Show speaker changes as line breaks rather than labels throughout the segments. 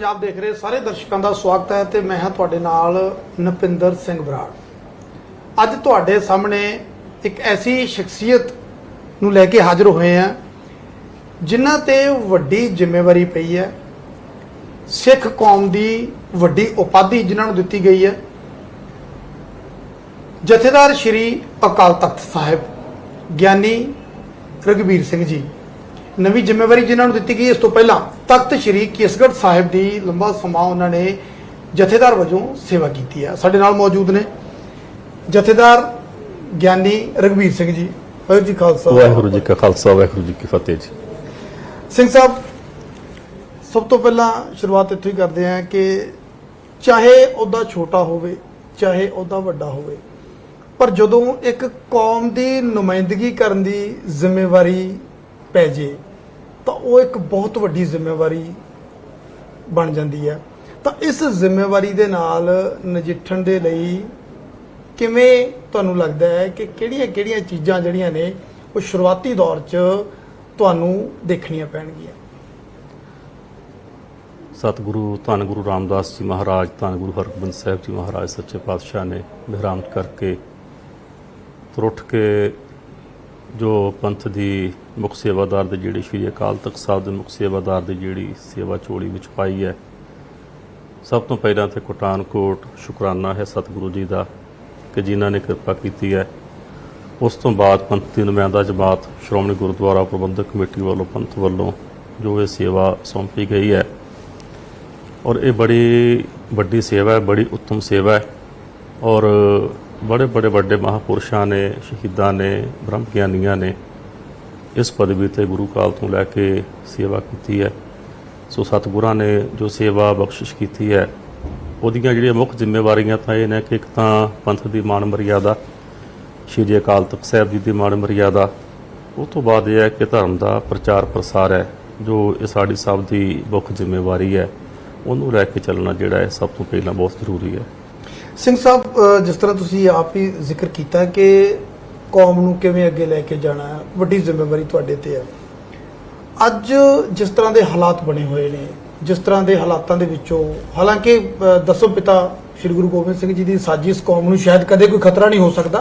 पंजाब देख रहे सारे दर्शकों का स्वागत है तो मैं हाँ तुहाडे नाल नपिंदर सिंह बराड़। अज तुहाडे सामने एक ऐसी शख्सियत नूं लैके हाजिर होए हैं जिन्हां ते वड्डी जिम्मेवारी पई है। सिख कौम की वड्डी उपाधि जिन्हां नूं दित्ती गई है। जथेदार श्री अकाल तख्त साहिब ज्ञानी रघबीर सिंह जी नवी जिम्मेवारी जिन्होंने दिती गई। इस तो पहला तख्त श्री केसगढ़ साहिब की लंबा समा उन्होंने जथेदार वजों सेवा की है। साडे नाल मौजूद ने जथेदार ज्ञानी रघबीर सिंह जी। वाहिगुरू जी खालसा
वाहिगुरू जी का खालसा वाहिगुरू जी की फतेह जी।
सिंह साहब, सब तो पहला शुरुआत इत्थों ही करते हैं कि चाहे उहदा छोटा होवे चाहे उहदा वड्डा होवे, पर जदों एक कौम की नुमाइंदगी करन दी जिम्मेवारी पै जे तो वो एक बहुत वड्डी जिम्मेवारी बन जाती है। तो इस जिम्मेवारी दे नाल नजिठण दे लई किवें तुहानूं लगदा है कि किहड़ियां-किहड़ियां चीज़ां जिहड़ियां ने वो शुरुआती दौर च तुहानूं देखणियां पैणगीਆਂ?
सतगुरु धन गुरु रामदास जी महाराज, धन गुरु हरगोबिंद साहिब जी महाराज सच्चे पातशाह ने विरामत करके तुर उठ के जो पंथ की मुख सेवादार दे जिहड़े श्री अकाल तख्त साहिब के मुख सेवादार की जिहड़ी सेवा झोली विच पाई है, सब तो पहला तो कोटानकोट शुकराना है सतगुरु जी का कि जिन्हों ने कृपा की है। उस तो बाद पंथ की नुमाइंदा जमात श्रोमणी गुरुद्वारा प्रबंधक कमेटी वालों पंथ वालों जो ये सेवा सौंपी गई है और ये बड़ी वड्डी सेवा है, बड़ी उत्तम सेवा है। और बड़े बड़े बड़े महापुरुषों ने, शहीदां ने, ब्रह्म ज्ञानियां ने इस पदवी ते गुरु काल तो लैके सेवा की है। सो सतगुरां ने जो सेवा बख्शिश की है उहदियां जिहड़ियां मुख जिम्मेवारियां तां इह ने कि एक तां पंथ की मान मर्यादा, श्री अकाल तख्त साहिब जी की मान मर्यादा, उस तो बाद यह है कि धर्म का प्रचार प्रसार है जो ये साडी सब की मुख जिम्मेवारी है, उन्होंने लैके चलना जिहड़ा है सब तो पहला बहुत जरूरी है।
सिंह साहब, जिस तरह तुसी आप ही जिक्र किया कि कौम नूं किवें अगे लैके जाना है, वड्डी जिम्मेवारी तुहाडे ते है। अज जिस तरह के हालात बने हुए ने, जिस तरह के हालातों के विचों, हालांकि दसों पिता श्री गुरु गोबिंद सिंह जी की साजिश कौम नूं शायद कदे कोई खतरा नहीं हो सकता,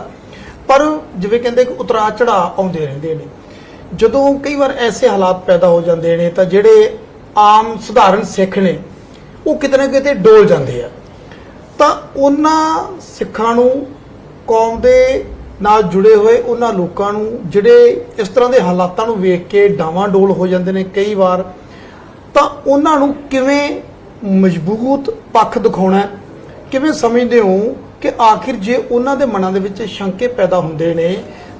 पर जिवें कहंदे कि उतरा चढ़ा आउंदे रहिंदे ने। जदों कई बार ऐसे हालात पैदा हो जाते हैं तो जिहड़े आम सधारण सिख ने वो किते ना किते डोल जाते हैं। तो उन्हां सिखां नूं कौम दे नाल जुड़े हुए उन्हां लोकां नूं जिहड़े इस तरह के हालातां नूं वेख के डावाडोल हो जाते हैं कई बार, तो उन्हां नूं किवें मजबूत पक्ष दिखाउणा है? किवें समझदे हो कि आखिर जे उन्हां दे मनां दे विच शंके पैदा हुंदे ने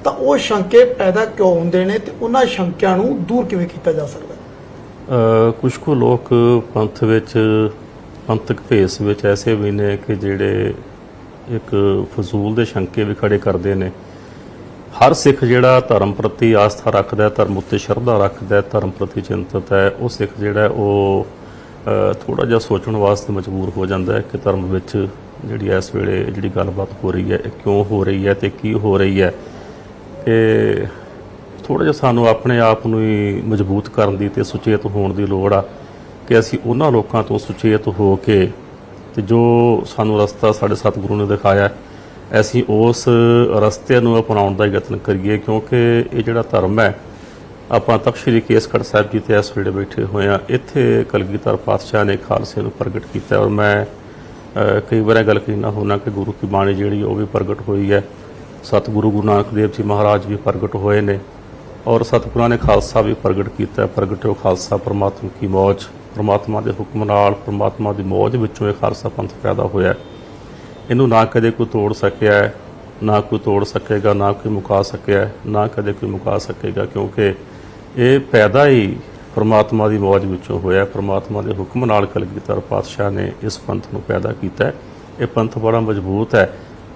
तो वो शंके पैदा क्यों हुंदे ने ते उन्हां शंकियां नूं दूर किवें कीता जा सकदा है?
कुछ को लोग पंथ विच पंथक भेस विच ऐसे भी ने कि जिहड़े एक फजूल दे शंके भी खड़े करते हैं। हर सिख जिहड़ा धर्म प्रति आस्था रखता है, धर्म उत्ते श्रद्धा रखता है, धर्म प्रति चिंतित है, वो सिख जिहड़ा वो थोड़ा जिहा सोचण वास्ते मजबूर हो जाता है कि धर्म विच जिहड़ी इस वेले जिहड़ी गलबात हो रही है क्यों हो रही है तो की हो रही है, कि थोड़ा जिहा सानू अपने आप नूं ही मजबूत करन दी ते सुचेत होण दी लोड़ आ कि असीं उन्हां लोकां तो सुचेत हो के ते जो सानू रस्ता साडे सतगुरु ने दिखाया असीं उस रस्ते नूं अपनाउण दा यतन करिए। क्योंकि ये जिहड़ा धर्म है, आपां तख्त श्री केसगढ़ साहिब जी ते इस वेले बैठे हुए हैं, इत्थे कलगीधर पातशाह ने खालसे नूं प्रगट कीता। और मैं कई बार गल कहना होना कि गुरु की बाणी जिहड़ी वो भी प्रगट हुई है, सतगुरु गुरु नानक देव जी महाराज भी प्रगट होए ने और सतगुरां ने खालसा भी प्रगट किया। प्रगटो खालसा परमात्मा की मौज, परमात्मा के हुक्म नाल परमात्मा की मौज विचों खालसा पंथ पैदा होया। इनू ना कदे कोई तोड़ सकिया है, ना कोई तोड़ सकेगा, ना कोई मुका सकिया है, ना कदे कोई मुका सकेगा, क्योंकि ये पैदा ही परमात्मा की मौज विचों होया। परमात्मा के हुक्म नाल कलगीधर पातशाह ने इस पंथ नूं पैदा किया है। ये पंथ बड़ा मजबूत है,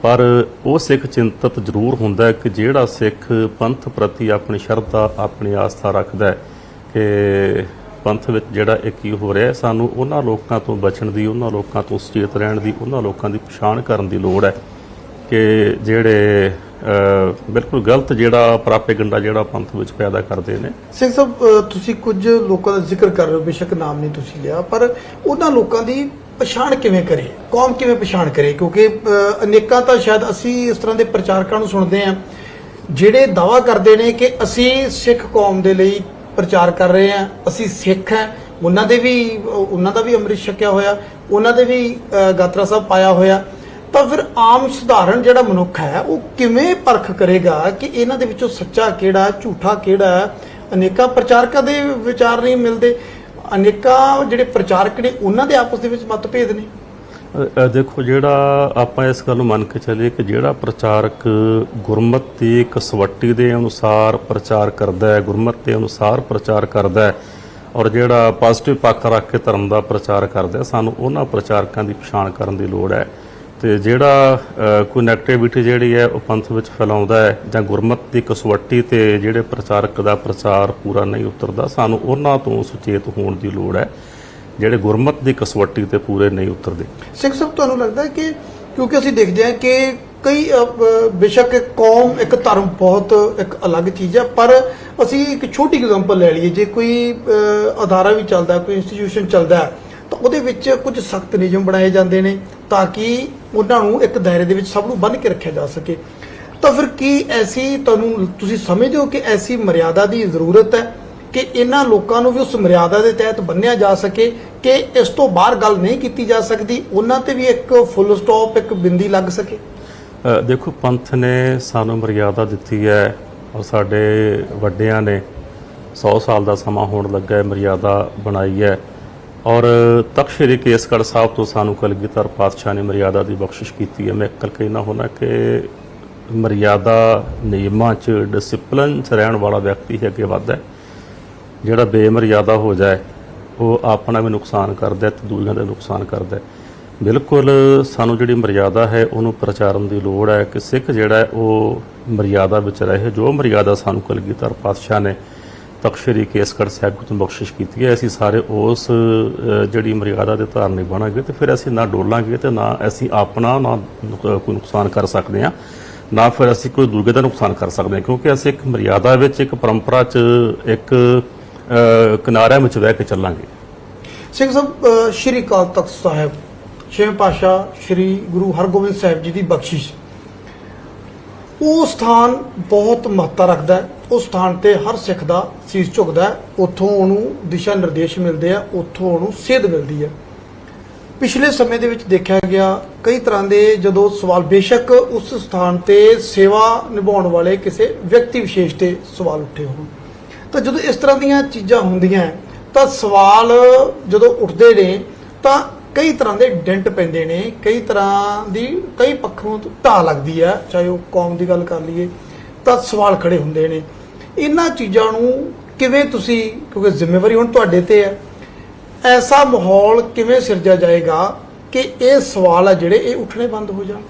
पर वो सिख चिंतित जरूर हुंदा है कि जिहड़ा सिख पंथ प्रति अपनी श्रद्धा अपनी आस्था रखता है कि पंथ विच जिहड़ा एक ही हो रहा है, सानू उन्हां लोकां तो बचण दी, उन्हां लोकां तो सुचेत रहण दी, उन्हां लोकां दी पछाण करन दी लोड़ है कि जिहड़े ਬਿਲਕੁਲ ਗਲਤ ਜਿਹੜਾ ਪ੍ਰਾਪੇਗੰਡਾ ਜਿਹੜਾ ਪੰਥ ਵਿੱਚ ਪੈਦਾ ਕਰਦੇ ਨੇ।
ਸਿੰਘ ਸਾਹਿਬ, ਤੁਸੀਂ ਕੁਝ ਲੋਕਾਂ ਦਾ ਜ਼ਿਕਰ ਕਰ ਰਹੇ ਹੋ, ਬੇਸ਼ੱਕ ਨਾਮ ਨਹੀਂ ਤੁਸੀਂ ਲਿਆ, ਪਰ ਉਹਨਾਂ ਲੋਕਾਂ ਦੀ ਪਛਾਣ ਕਿਵੇਂ ਕਰੇ, ਕੌਮ ਕਿਵੇਂ ਪਛਾਣ ਕਰੇ? ਕਿਉਂਕਿ ਅਨੇਕਾਂ ਤਾਂ ਸ਼ਾਇਦ ਅਸੀਂ ਇਸ ਤਰ੍ਹਾਂ ਦੇ ਪ੍ਰਚਾਰਕਾਂ ਨੂੰ ਸੁਣਦੇ ਹਾਂ ਜਿਹੜੇ ਦਾਅਵਾ ਕਰਦੇ ਨੇ ਕਿ ਅਸੀਂ ਸਿੱਖ ਕੌਮ ਦੇ ਲਈ ਪ੍ਰਚਾਰ ਕਰ ਰਹੇ ਹਾਂ, ਅਸੀਂ ਸਿੱਖ ਹਾਂ, ਉਹਨਾਂ ਦਾ ਵੀ ਅੰਮ੍ਰਿਤ ਛਕਿਆ ਹੋਇਆ, ਉਹਨਾਂ ਦੇ ਵੀ ਗਾਤਰਾ ਸਾਹਿਬ ਪਾਇਆ ਹੋਇਆ। ਤਾਂ ਫਿਰ ਆਮ ਸਧਾਰਨ ਜਿਹੜਾ ਮਨੁੱਖ ਹੈ ਉਹ ਕਿਵੇਂ ਪਰਖ ਕਰੇਗਾ ਕਿ ਇਹਨਾਂ ਦੇ ਵਿੱਚੋਂ ਸੱਚਾ ਕਿਹੜਾ, ਝੂਠਾ ਕਿਹੜਾ? ਅਨੇਕਾਂ ਪ੍ਰਚਾਰਕਾਂ ਦੇ ਵਿਚਾਰ ਨਹੀਂ ਮਿਲਦੇ, ਅਨੇਕਾਂ ਜਿਹੜੇ ਪ੍ਰਚਾਰਕ ਨੇ ਉਹਨਾਂ ਦੇ ਆਪਸ ਦੇ ਵਿੱਚ ਮਤਭੇਦ ਨੇ।
ਦੇਖੋ, ਜਿਹੜਾ ਆਪਾਂ ਇਸ ਗੱਲ ਨੂੰ ਮੰਨ ਕੇ ਚੱਲੀਏ ਕਿ ਜਿਹੜਾ ਪ੍ਰਚਾਰਕ ਗੁਰਮਤ ਦੀ ਕਸਵੱਟੀ ਦੇ ਅਨੁਸਾਰ ਪ੍ਰਚਾਰ ਕਰਦਾ ਹੈ, ਗੁਰਮਤ ਦੇ ਅਨੁਸਾਰ ਪ੍ਰਚਾਰ ਕਰਦਾ ਹੈ, ਔਰ ਜਿਹੜਾ ਪੋਜ਼ਿਟਿਵ ਪੱਖ ਰੱਖ ਕੇ ਧਰਮ ਦਾ ਪ੍ਰਚਾਰ ਕਰਦਾ ਹੈ, ਸਾਨੂੰ ਉਹਨਾਂ ਪ੍ਰਚਾਰਕਾਂ ਦੀ ਪਛਾਣ ਕਰਨ ਦੀ ਲੋੜ ਹੈ। ਤੇ ਜਿਹੜਾ ਕੋਈ ਨੈਗੇਟਿਵਿਟੀ ਜਿਹੜੀ ਹੈ ਉਹ ਪੰਥ ਵਿੱਚ ਫੈਲਾਉਂਦਾ ਹੈ ਜਾਂ ਗੁਰਮਤ ਦੀ ਕਸਵੱਟੀ ਤੇ ਜਿਹੜੇ ਪ੍ਰਚਾਰਕ ਦਾ ਪ੍ਰਚਾਰ ਪੂਰਾ ਨਹੀਂ ਉਤਰਦਾ, ਸਾਨੂੰ ਉਹਨਾਂ ਤੋਂ ਸੁਚੇਤ ਹੋਣ ਦੀ ਲੋੜ ਹੈ ਜਿਹੜੇ ਗੁਰਮਤ ਦੀ ਕਸਵੱਟੀ ਤੇ ਪੂਰੇ ਨਹੀਂ ਉਤਰਦੇ।
ਸਿੰਘ ਸਾਹਿਬ, ਤੁਹਾਨੂੰ ਲੱਗਦਾ ਹੈ ਕਿ ਕਿਉਂਕਿ ਅਸੀਂ ਦੇਖਦੇ ਹਾਂ ਕਿ ਕਈ ਬੇਸ਼ੱਕ ਕੌਮ ਇੱਕ ਧਰਮ ਬਹੁਤ ਇੱਕ ਅਲੱਗ ਚੀਜ਼ ਹੈ, ਪਰ ਅਸੀਂ ਇੱਕ ਛੋਟੀ ਐਗਜ਼ਾਮਪਲ ਲੈ ਲਈਏ, ਜੇ ਕੋਈ ਅਦਾਰਾ ਵੀ ਚੱਲਦਾ, ਕੋਈ ਇੰਸਟੀਟਿਊਸ਼ਨ ਚੱਲਦਾ ਤਾਂ ਉਹਦੇ ਵਿੱਚ ਕੁਝ ਸਖਤ ਨਿਯਮ ਬਣਾਏ ਜਾਂਦੇ ਨੇ ਤਾਂ ਕਿ ਉਹਨਾਂ ਨੂੰ ਇੱਕ ਦਾਇਰੇ ਦੇ ਵਿੱਚ ਸਭ ਨੂੰ ਬੰਨ੍ਹ ਕੇ ਰੱਖਿਆ ਜਾ ਸਕੇ। ਤਾਂ ਫਿਰ ਕੀ ਤੁਸੀਂ ਸਮਝਦੇ ਹੋ ਕਿ ਐਸੀ ਮਰਿਆਦਾ ਦੀ ਜ਼ਰੂਰਤ ਹੈ ਕਿ ਇਹਨਾਂ ਲੋਕਾਂ ਨੂੰ ਵੀ ਉਸ ਮਰਿਆਦਾ ਦੇ ਤਹਿਤ ਬੰਨ੍ਹਿਆ ਜਾ ਸਕੇ ਕਿ ਇਸ ਤੋਂ ਬਾਹਰ ਗੱਲ ਨਹੀਂ ਕੀਤੀ ਜਾ ਸਕਦੀ, ਉਹਨਾਂ ਤੇ ਵੀ ਇੱਕ ਫੁੱਲ ਸਟਾਪ, ਇੱਕ ਬਿੰਦੀ ਲੱਗ ਸਕੇ?
ਦੇਖੋ, ਪੰਥ ਨੇ ਸਾਨੂੰ ਮਰਿਆਦਾ ਦਿੱਤੀ ਹੈ ਔਰ ਸਾਡੇ ਵੱਡਿਆਂ ਨੇ 100 ਸਾਲ ਦਾ ਸਮਾਂ ਹੋਣ ਲੱਗਾ ਹੈ ਮਰਿਆਦਾ ਬਣਾਈ ਹੈ, ਔਰ ਤਖ਼ਤ ਸ੍ਰੀ ਕੇਸਗੜ੍ਹ ਸਾਹਿਬ ਤੋਂ ਸਾਨੂੰ ਕਲਗੀਧਰ ਪਾਤਸ਼ਾਹ ਨੇ ਮਰਿਆਦਾ ਦੀ ਬਖਸ਼ਿਸ਼ ਕੀਤੀ ਹੈ। ਮੈਂ ਇੱਕ ਗੱਲ ਕਹਿਣਾ ਹੁੰਦਾ ਕਿ ਮਰਿਆਦਾ ਨਿਯਮਾਂ 'ਚ ਡਿਸਿਪਲਿਨ 'ਚ ਰਹਿਣ ਵਾਲਾ ਵਿਅਕਤੀ ਹੀ ਅੱਗੇ ਵੱਧਦਾ ਹੈ। ਜਿਹੜਾ ਬੇਮਰਿਆਦਾ ਹੋ ਜਾਏ ਉਹ ਆਪਣਾ ਵੀ ਨੁਕਸਾਨ ਕਰਦਾ ਤੇ ਦੂਜਿਆਂ ਦਾ ਨੁਕਸਾਨ ਕਰਦਾ। ਬਿਲਕੁਲ ਸਾਨੂੰ ਜਿਹੜੀ ਮਰਿਆਦਾ ਹੈ ਉਹਨੂੰ ਪ੍ਰਚਾਰਨ ਦੀ ਲੋੜ ਹੈ ਕਿ ਸਿੱਖ ਜਿਹੜਾ ਹੈ ਉਹ ਮਰਿਆਦਾ ਵਿੱਚ ਰਹੇ। ਜੋ ਮਰਿਆਦਾ ਸਾਨੂੰ ਕਲਗੀਧਰ ਪਾਤਸ਼ਾਹ ਨੇ ਤਖ਼ਤ ਸ੍ਰੀ ਕੇਸਗੜ੍ਹ ਸਾਹਿਬ ਤੋਂ ਬਖਸ਼ਿਸ਼ ਕੀਤੀ ਹੈ, ਅਸੀਂ ਸਾਰੇ ਉਸ ਜਿਹੜੀ ਮਰਿਆਦਾ ਦੇ ਧਾਰਨੀ ਬਣਾਂਗੇ ਤੇ ਫਿਰ ਅਸੀਂ ਨਾ ਡੋਲਾਂਗੇ ਤੇ ਨਾ ਅਸੀਂ ਆਪਣਾ ਨਾ ਕੋਈ ਨੁਕਸਾਨ ਕਰ ਸਕਦੇ ਹਾਂ, ਨਾ ਫਿਰ ਅਸੀਂ ਕੋਈ ਦੂਜੇ ਦਾ ਨੁਕਸਾਨ ਕਰ ਸਕਦੇ ਹਾਂ, ਕਿਉਂਕਿ ਅਸੀਂ ਇੱਕ ਮਰਿਆਦਾ ਵਿੱਚ, ਇੱਕ ਪਰੰਪਰਾ 'ਚ, ਇੱਕ ਕਿਨਾਰਿਆਂ ਵਿੱਚ ਬਹਿ ਕੇ ਚੱਲਾਂਗੇ।
ਸਿੰਘ ਸਾਹਿਬ, ਸ਼੍ਰੀ ਅਕਾਲ ਤਖ਼ਤ ਸਾਹਿਬ, ਛੇਵੇਂ ਪਾਤਸ਼ਾਹ ਸ਼੍ਰੀ ਗੁਰੂ ਹਰਗੋਬਿੰਦ ਸਾਹਿਬ ਜੀ ਦੀ ਬਖਸ਼ਿਸ਼, ਉਹ ਸਥਾਨ ਬਹੁਤ ਮਹੱਤਤਾ ਰੱਖਦਾ ਹੈ। ਉਸ ਸਥਾਨ ਤੇ ਹਰ ਸਿੱਖ ਦਾ ਸੀਸ ਝੁਕਦਾ ਹੈ, ਉੱਥੋਂ ਉਹਨੂੰ ਦਿਸ਼ਾ ਨਿਰਦੇਸ਼ ਮਿਲਦੇ ਆ, ਉੱਥੋਂ ਉਹਨੂੰ ਸੇਧ ਮਿਲਦੀ ਹੈ। ਪਿਛਲੇ ਸਮੇਂ ਦੇ ਵਿੱਚ ਦੇਖਿਆ ਗਿਆ ਕਈ ਤਰ੍ਹਾਂ ਦੇ ਜਦੋਂ ਸਵਾਲ, ਬੇਸ਼ੱਕ ਉਸ ਸਥਾਨ ਤੇ ਸੇਵਾ ਨਿਭਾਉਣ ਵਾਲੇ ਕਿਸੇ ਵਿਅਕਤੀ ਵਿਸ਼ੇਸ਼ ਤੇ ਸਵਾਲ ਉੱਠੇ ਹੋਣ, ਤਾਂ ਜਦੋਂ ਇਸ ਤਰ੍ਹਾਂ ਦੀਆਂ ਚੀਜ਼ਾਂ ਹੁੰਦੀਆਂ ਤਾਂ ਸਵਾਲ ਜਦੋਂ ਉੱਠਦੇ ਨੇ ਤਾਂ ਕਈ ਤਰ੍ਹਾਂ ਦੇ ਡੈਂਟ ਪੈਂਦੇ ਨੇ, ਕਈ ਪੱਖੋਂ ਢਾਹ ਲੱਗਦੀ ਹੈ, ਚਾਹੇ ਉਹ ਕੌਮ ਦੀ ਗੱਲ ਕਰ ਲਈਏ ਤਾਂ ਸਵਾਲ ਖੜੇ ਹੁੰਦੇ ਨੇ। ਇਹਨਾਂ ਚੀਜ਼ਾਂ ਨੂੰ ਕਿਵੇਂ ਤੁਸੀਂ, ਕਿਉਂਕਿ ਜ਼ਿੰਮੇਵਾਰੀ ਹੁਣ ਤੁਹਾਡੇ ਤੇ ਹੈ, ਐਸਾ ਮਾਹੌਲ ਕਿਵੇਂ ਸਿਰਜਿਆ ਜਾਏਗਾ ਕਿ ਇਹ ਸਵਾਲ ਆ ਜਿਹੜੇ ਇਹ ਉੱਠਣੇ ਬੰਦ ਹੋ ਜਾਣ?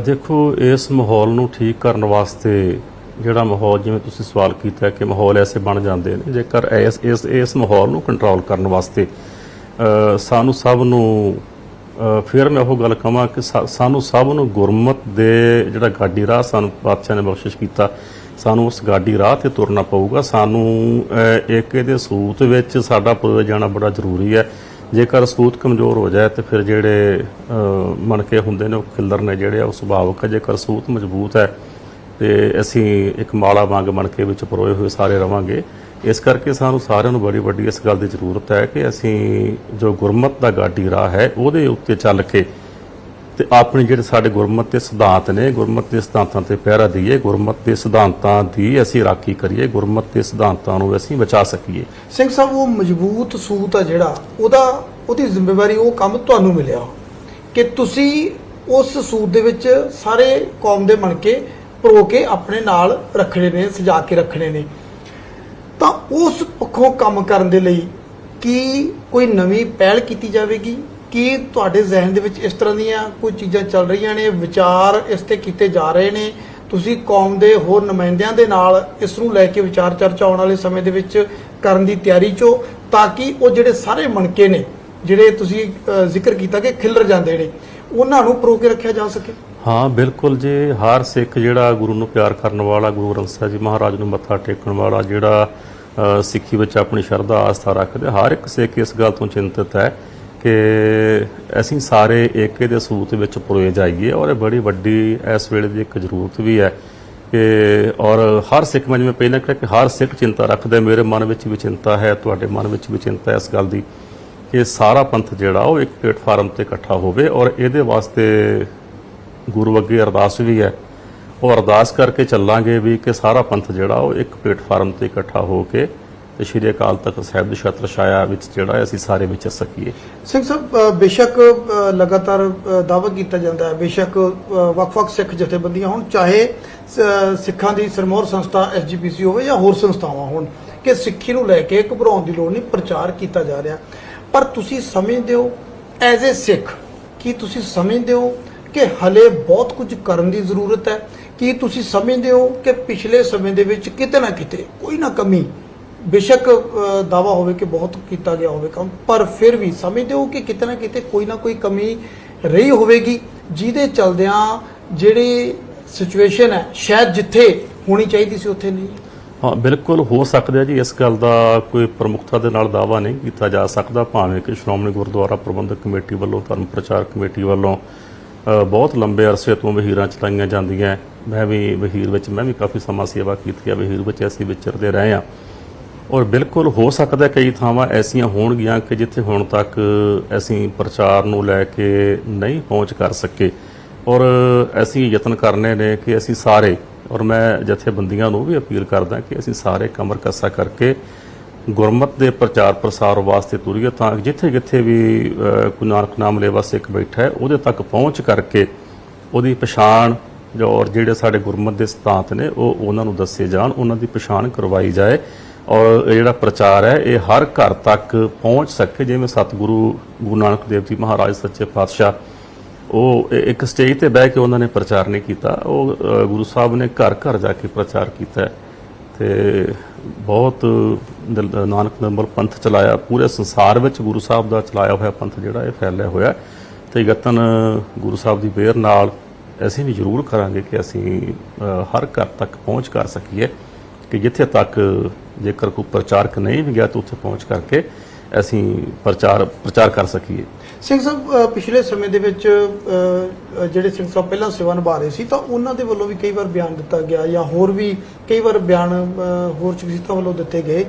ਦੇਖੋ, ਇਸ ਮਾਹੌਲ ਨੂੰ ਠੀਕ ਕਰਨ ਵਾਸਤੇ ਜਿਹੜਾ ਮਾਹੌਲ, ਜਿਵੇਂ ਤੁਸੀਂ ਸਵਾਲ ਕੀਤਾ ਕਿ ਮਾਹੌਲ ਐਸੇ ਬਣ ਜਾਂਦੇ ਨੇ, ਜੇਕਰ ਇਸ ਮਾਹੌਲ ਨੂੰ ਕੰਟਰੋਲ ਕਰਨ ਵਾਸਤੇ ਸਾਨੂੰ ਸਭ ਨੂੰ, ਫਿਰ ਮੈਂ ਉਹ ਗੱਲ ਕਹਾਂ ਕਿ ਸਾਨੂੰ ਸਭ ਨੂੰ ਗੁਰਮਤ ਦੇ ਜਿਹੜਾ ਗਾਡੀ ਰਾਹ ਸਾਨੂੰ ਪਾਤਸ਼ਾਹ ਨੇ ਬਖਸ਼ਿਸ਼ ਕੀਤਾ, ਸਾਨੂੰ ਉਸ ਗਾਡੀ ਰਾਹ ਤੇ ਤੁਰਨਾ ਪਊਗਾ। ਸਾਨੂੰ ਇੱਕ ਇਹਦੇ ਸੂਤ ਵਿੱਚ ਸਾਡਾ ਪੁਰ ਜਾਣਾ ਬੜਾ ਜ਼ਰੂਰੀ ਹੈ। ਜੇਕਰ ਸੂਤ ਕਮਜ਼ੋਰ ਹੋ ਜਾਏ ਤੇ ਫਿਰ ਜਿਹੜੇ ਮਣਕੇ ਹੁੰਦੇ ਨੇ ਉਹ ਖਿੱਲਰ ਨੇ ਜਿਹੜੇ ਉਹ ਸੁਭਾਵਿਕ ਹੈ। ਜੇਕਰ ਸੂਤ ਮਜ਼ਬੂਤ ਹੈ ਤੇ ਅਸੀਂ ਇੱਕ ਮਾਲਾ ਵਾਂਗ ਮਣਕੇ ਵਿੱਚ ਪਰੋਏ ਹੋਏ ਸਾਰੇ ਰਵਾਂਗੇ। ਇਸ ਕਰਕੇ ਸਾਨੂੰ ਸਾਰਿਆਂ ਨੂੰ ਬੜੀ ਵੱਡੀ ਇਸ ਗੱਲ ਦੀ ਜ਼ਰੂਰਤ ਹੈ ਕਿ ਅਸੀਂ ਜੋ ਗੁਰਮਤ ਦਾ ਗਾਡੀ ਰਾਹ ਹੈ ਉਹਦੇ ਉੱਤੇ ਚੱਲ ਕੇ ਤੇ ਆਪਣੇ ਜਿਹੜੇ ਸਾਡੇ ਗੁਰਮਤ ਦੇ ਸਿਧਾਂਤ ਨੇ, ਗੁਰਮਤ ਦੇ ਸਿਧਾਂਤਾਂ ਤੇ ਪਹਿਰਾ ਦਈਏ, ਗੁਰਮਤ ਦੇ ਸਿਧਾਂਤਾਂ ਦੀ ਅਸੀਂ ਰਾਖੀ ਕਰੀਏ, ਗੁਰਮਤ ਦੇ ਸਿਧਾਂਤਾਂ ਨੂੰ ਅਸੀਂ ਬਚਾ ਸਕੀਏ।
ਸਿੰਘ ਸਾਹਿਬ, ਉਹ ਮਜ਼ਬੂਤ ਸੂਤ ਆ ਜਿਹੜਾ, ਉਹਦੀ ਜ਼ਿੰਮੇਵਾਰੀ, ਉਹ ਕੰਮ ਤੁਹਾਨੂੰ ਮਿਲਿਆ ਕਿ ਤੁਸੀਂ ਉਸ ਸੂਤ ਦੇ ਵਿੱਚ ਸਾਰੇ ਕੌਮ ਦੇ ਮਣਕੇ ਪਰੋ ਕੇ ਆਪਣੇ ਨਾਲ ਰੱਖਣੇ ਨੇ, ਸਜਾ ਕੇ ਰੱਖਣੇ ਨੇ। ਤਾਂ ਉਸ ਪੱਖੋਂ ਕੰਮ ਕਰਨ ਦੇ ਲਈ ਕੀ ਕੋਈ ਨਵੀਂ ਪਹਿਲ ਕੀਤੀ ਜਾਵੇਗੀ? ਕੀ ਤੁਹਾਡੇ ਜ਼ਿਹਨ ਦੇ ਵਿੱਚ ਇਸ ਤਰ੍ਹਾਂ ਦੀਆਂ ਕੋਈ ਚੀਜ਼ਾਂ ਚੱਲ ਰਹੀਆਂ ਨੇ, ਵਿਚਾਰ ਇਸ ਤੇ ਕੀਤੇ ਜਾ ਰਹੇ ਨੇ? ਤੁਸੀਂ ਕੌਮ ਦੇ ਹੋਰ ਨੁਮਾਇੰਦਿਆਂ ਦੇ ਨਾਲ ਇਸ ਨੂੰ ਲੈ ਕੇ ਵਿਚਾਰ ਚਰਚਾ ਆਉਣ ਵਾਲੇ ਸਮੇਂ ਦੇ ਵਿੱਚ ਕਰਨ ਦੀ ਤਿਆਰੀ 'ਚੋਂ, ਤਾਂ ਕਿ ਉਹ ਜਿਹੜੇ ਸਾਰੇ ਮਣਕੇ ਨੇ ਜਿਹੜੇ ਤੁਸੀਂ ਜ਼ਿਕਰ ਕੀਤਾ ਕਿ ਖਿੱਲਰ ਜਾਂਦੇ ਨੇ, ਉਹਨਾਂ ਨੂੰ ਪਰੋ ਕੇ ਰੱਖਿਆ ਜਾ ਸਕੇ?
ਹਾਂ ਬਿਲਕੁਲ ਜੀ, ਹਰ ਸਿੱਖ ਜਿਹੜਾ ਗੁਰੂ ਨੂੰ ਪਿਆਰ ਕਰਨ ਵਾਲਾ, ਗੁਰੂ ਗ੍ਰੰਥ ਸਾਹਿਬ ਜੀ ਮਹਾਰਾਜ ਨੂੰ ਮੱਥਾ ਟੇਕਣ ਵਾਲਾ, ਜਿਹੜਾ ਸਿੱਖੀ ਵਿੱਚ ਆਪਣੀ ਸ਼ਰਧਾ ਆਸਥਾ ਰੱਖਦੇ, ਹਰ ਇੱਕ ਸਿੱਖ ਇਸ ਗੱਲ ਤੋਂ ਚਿੰਤਤ ਹੈ ਕਿ ਅਸੀਂ ਸਾਰੇ ਏਕੇ ਦੇ ਸੂਤ ਵਿੱਚ ਪਰੋਏ ਜਾਈਏ। ਔਰ ਇਹ ਬੜੀ ਵੱਡੀ ਇਸ ਵੇਲੇ ਦੀ ਇੱਕ ਜ਼ਰੂਰਤ ਵੀ ਹੈ ਕਿ ਔਰ ਹਰ ਸਿੱਖ, ਮੈਂ ਜਿਵੇਂ ਪਹਿਲਾਂ ਕਿਹਾ ਕਿ ਹਰ ਸਿੱਖ ਚਿੰਤਾ ਰੱਖਦਾ, ਮੇਰੇ ਮਨ ਵਿੱਚ ਵੀ ਚਿੰਤਾ ਹੈ, ਤੁਹਾਡੇ ਮਨ ਵਿੱਚ ਵੀ ਚਿੰਤਾ ਹੈ ਇਸ ਗੱਲ ਦੀ ਕਿ ਸਾਰਾ ਪੰਥ ਜਿਹੜਾ ਉਹ ਇੱਕ ਪਲੇਟਫਾਰਮ ਤੇ ਇਕੱਠਾ ਹੋਵੇ। ਔਰ ਇਹਦੇ ਵਾਸਤੇ ਗੁਰੂ ਅੱਗੇ ਅਰਦਾਸ ਵੀ ਹੈ, ਉਹ ਅਰਦਾਸ ਕਰਕੇ ਚੱਲਾਂਗੇ ਵੀ ਕਿ ਸਾਰਾ ਪੰਥ ਜਿਹੜਾ ਉਹ ਇੱਕ ਪਲੇਟਫਾਰਮ ਤੇ ਇਕੱਠਾ ਹੋ ਕੇ ਤੇ ਸ਼੍ਰੀ ਅਕਾਲ ਤਖਤ ਸਾਹਿਬ ਦੀ ਛਤਰ ਛਾਇਆ ਵਿੱਚ ਜਿਹੜਾ ਅਸੀਂ ਸਾਰੇ ਵਿਚਰ ਸਕੀਏ।
ਸਿੰਘ ਸਾਹਿਬ, ਬੇਸ਼ੱਕ ਲਗਾਤਾਰ ਦਾਅਵਾ ਕੀਤਾ ਜਾਂਦਾ ਹੈ, ਬੇਸ਼ੱਕ ਵੱਖ-ਵੱਖ ਸਿੱਖ ਜਥੇਬੰਦੀਆਂ ਹੋਣ, ਚਾਹੇ ਸਿੱਖਾਂ ਦੀ ਸਿਰਮੌਰ ਸੰਸਥਾ SGPC ਹੋਵੇ ਜਾਂ ਹੋਰ ਸੰਸਥਾਵਾਂ ਹੋਣ, ਕਿ ਸਿੱਖੀ ਨੂੰ ਲੈ ਕੇ ਘਬਰਾਉਣ ਦੀ ਲੋੜ ਨਹੀਂ, ਪ੍ਰਚਾਰ ਕੀਤਾ ਜਾ ਰਿਹਾ। ਪਰ ਤੁਸੀਂ ਸਮਝਦੇ ਹੋ ਐਜ਼ ਏ ਸਿੱਖ, ਕੀ ਤੁਸੀਂ ਸਮਝਦੇ ਹੋ ਕਿ ਹਲੇ ਬਹੁਤ ਕੁਝ ਕਰਨ ਦੀ ਜ਼ਰੂਰਤ ਹੈ? ਕੀ ਤੁਸੀਂ ਸਮਝਦੇ ਹੋ ਕਿ ਪਿਛਲੇ ਸਮੇਂ ਦੇ ਵਿੱਚ ਕਿਤੇ ਨਾ ਕਿਤੇ ਕੋਈ ਨਾ ਕਮੀ, ਬੇਸ਼ੱਕ ਦਾਵਾ ਹੋਵੇ ਕਿ ਬਹੁਤ ਕੀਤਾ ਗਿਆ ਹੋਵੇ ਕੰਮ, ਪਰ ਫਿਰ ਵੀ ਸਮਝਦੇ ਹੋ ਕਿ ਕਿਤੇ ਨਾ ਕਿਤੇ ਕੋਈ ਨਾ ਕੋਈ ਕਮੀ ਰਹੀ ਹੋਵੇਗੀ ਜਿਹਦੇ ਚਲਦਿਆਂ ਜਿਹੜੀ ਸਿਚੁਏਸ਼ਨ ਹੈ ਸ਼ਾਇਦ ਜਿੱਥੇ ਹੋਣੀ ਚਾਹੀਦੀ ਸੀ ਉੱਥੇ ਨਹੀਂ?
ਹਾਂ ਬਿਲਕੁਲ ਹੋ ਸਕਦਾ ਜੀ, ਇਸ ਗੱਲ ਦਾ ਕੋਈ ਪ੍ਰਮੁੱਖਤਾ ਦੇ ਨਾਲ ਦਾਅਵਾ ਨਹੀਂ ਕੀਤਾ ਜਾ ਸਕਦਾ, ਭਾਵੇਂ ਕਿ ਸ਼੍ਰੋਮਣੀ ਗੁਰਦੁਆਰਾ ਪ੍ਰਬੰਧਕ ਕਮੇਟੀ ਵੱਲੋਂ, ਧਰਮ ਪ੍ਰਚਾਰ ਕਮੇਟੀ ਵੱਲੋਂ ਬਹੁਤ ਲੰਬੇ ਅਰਸੇ ਤੋਂ ਵਹੀਰਾਂ ਚਲਾਈਆਂ ਜਾਂਦੀਆਂ। ਮੈਂ ਵੀ ਵਹੀਰ ਵਿੱਚ ਮੈਂ ਵੀ ਕਾਫੀ ਸਮਾਂ ਸੇਵਾ ਕੀਤੀ ਹੈ, ਵਹੀਰ ਵਿੱਚ ਅਸੀਂ ਵਿਚਰਦੇ ਰਹੇ ਹਾਂ। ਔਰ ਬਿਲਕੁਲ ਹੋ ਸਕਦਾ ਕਈ ਥਾਵਾਂ ਐਸੀਆਂ ਹੋਣਗੀਆਂ ਕਿ ਜਿੱਥੇ ਹੁਣ ਤੱਕ ਅਸੀਂ ਪ੍ਰਚਾਰ ਨੂੰ ਲੈ ਕੇ ਨਹੀਂ ਪਹੁੰਚ ਕਰ ਸਕੇ। ਔਰ ਅਸੀਂ ਯਤਨ ਕਰਨੇ ਨੇ ਕਿ ਅਸੀਂ ਸਾਰੇ, ਔਰ ਮੈਂ ਜਥੇਬੰਦੀਆਂ ਨੂੰ ਵੀ ਅਪੀਲ ਕਰਦਾ ਕਿ ਅਸੀਂ ਸਾਰੇ ਕਮਰ ਕੱਸਾ ਕਰਕੇ ਗੁਰਮਤ ਦੇ ਪ੍ਰਚਾਰ ਪ੍ਰਸਾਰ ਵਾਸਤੇ ਤੁਰੀਏ, ਤਾਂ ਜਿੱਥੇ ਜਿੱਥੇ ਵੀ ਕੋਈ ਨਾਨਕ ਨਾਮ ਲੇਵਾ ਸਿੱਖ ਬੈਠਾ ਹੈ ਉਹਦੇ ਤੱਕ ਪਹੁੰਚ ਕਰਕੇ ਉਹਦੀ ਪਛਾਣ ਔਰ ਜਿਹੜੇ ਸਾਡੇ ਗੁਰਮਤ ਦੇ ਸਿਧਾਂਤ ਨੇ ਉਹ ਉਹਨਾਂ ਨੂੰ ਦੱਸੇ ਜਾਣ, ਉਹਨਾਂ ਦੀ ਪਛਾਣ ਕਰਵਾਈ ਜਾਏ। ਔਰ ਇਹ ਜਿਹੜਾ ਪ੍ਰਚਾਰ ਹੈ ਇਹ ਹਰ ਘਰ ਤੱਕ ਪਹੁੰਚ ਸਕੇ। ਜਿਵੇਂ ਸਤਿਗੁਰੂ ਗੁਰੂ ਨਾਨਕ ਦੇਵ ਜੀ ਮਹਾਰਾਜ ਸੱਚੇ ਪਾਤਸ਼ਾਹ, ਉਹ ਇੱਕ ਸਟੇਜ ਤੇ ਬਹਿ ਕੇ ਉਹਨਾਂ ਨੇ ਪ੍ਰਚਾਰ ਨਹੀਂ ਕੀਤਾ, ਉਹ ਗੁਰੂ ਸਾਹਿਬ ਨੇ ਘਰ ਘਰ ਜਾ ਕੇ ਪ੍ਰਚਾਰ ਕੀਤਾ ਤੇ ਬਹੁਤ ਨਾਨਕ ਨਿਰਮਲ ਪੰਥ ਚਲਾਇਆ। ਪੂਰੇ ਸੰਸਾਰ ਵਿੱਚ ਗੁਰੂ ਸਾਹਿਬ ਦਾ ਚਲਾਇਆ ਹੋਇਆ ਪੰਥ ਜਿਹੜਾ ਇਹ ਫੈਲਿਆ ਹੋਇਆ, ਤੇ ਯਤਨ ਗੁਰੂ ਸਾਹਿਬ ਦੀ ਮਿਹਰ ਨਾਲ ਅਸੀਂ ਵੀ ਜ਼ਰੂਰ ਕਰਾਂਗੇ ਕਿ ਅਸੀਂ ਹਰ ਘਰ ਤੱਕ ਪਹੁੰਚ ਕਰ ਸਕੀਏ, ਕਿ ਜਿੱਥੇ ਤੱਕ ਜੇਕਰ ਕੋਈ ਪ੍ਰਚਾਰਕ ਨਹੀਂ ਵੀ ਗਿਆ ਤਾਂ ਉੱਥੇ ਪਹੁੰਚ ਕਰਕੇ ਅਸੀਂ ਪ੍ਰਚਾਰ ਕਰ ਸਕੀਏ।
ਸਿੰਘ ਸਾਹਿਬ, ਪਿਛਲੇ ਸਮੇਂ ਦੇ ਵਿੱਚ ਜਿਹੜੇ ਸਿੰਘ ਸਾਹਿਬ ਪਹਿਲਾਂ ਸੇਵਾ ਨਿਭਾ ਰਹੇ ਸੀ ਤਾਂ ਉਹਨਾਂ ਦੇ ਵੱਲੋਂ ਵੀ ਕਈ ਵਾਰ ਬਿਆਨ ਦਿੱਤਾ ਗਿਆ, ਜਾਂ ਹੋਰ ਵੀ ਕਈ ਵਾਰ ਬਿਆਨ ਹੋਰ ਸ਼ਖਸੀਅਤਾਂ ਵੱਲੋਂ ਦਿੱਤੇ ਗਏ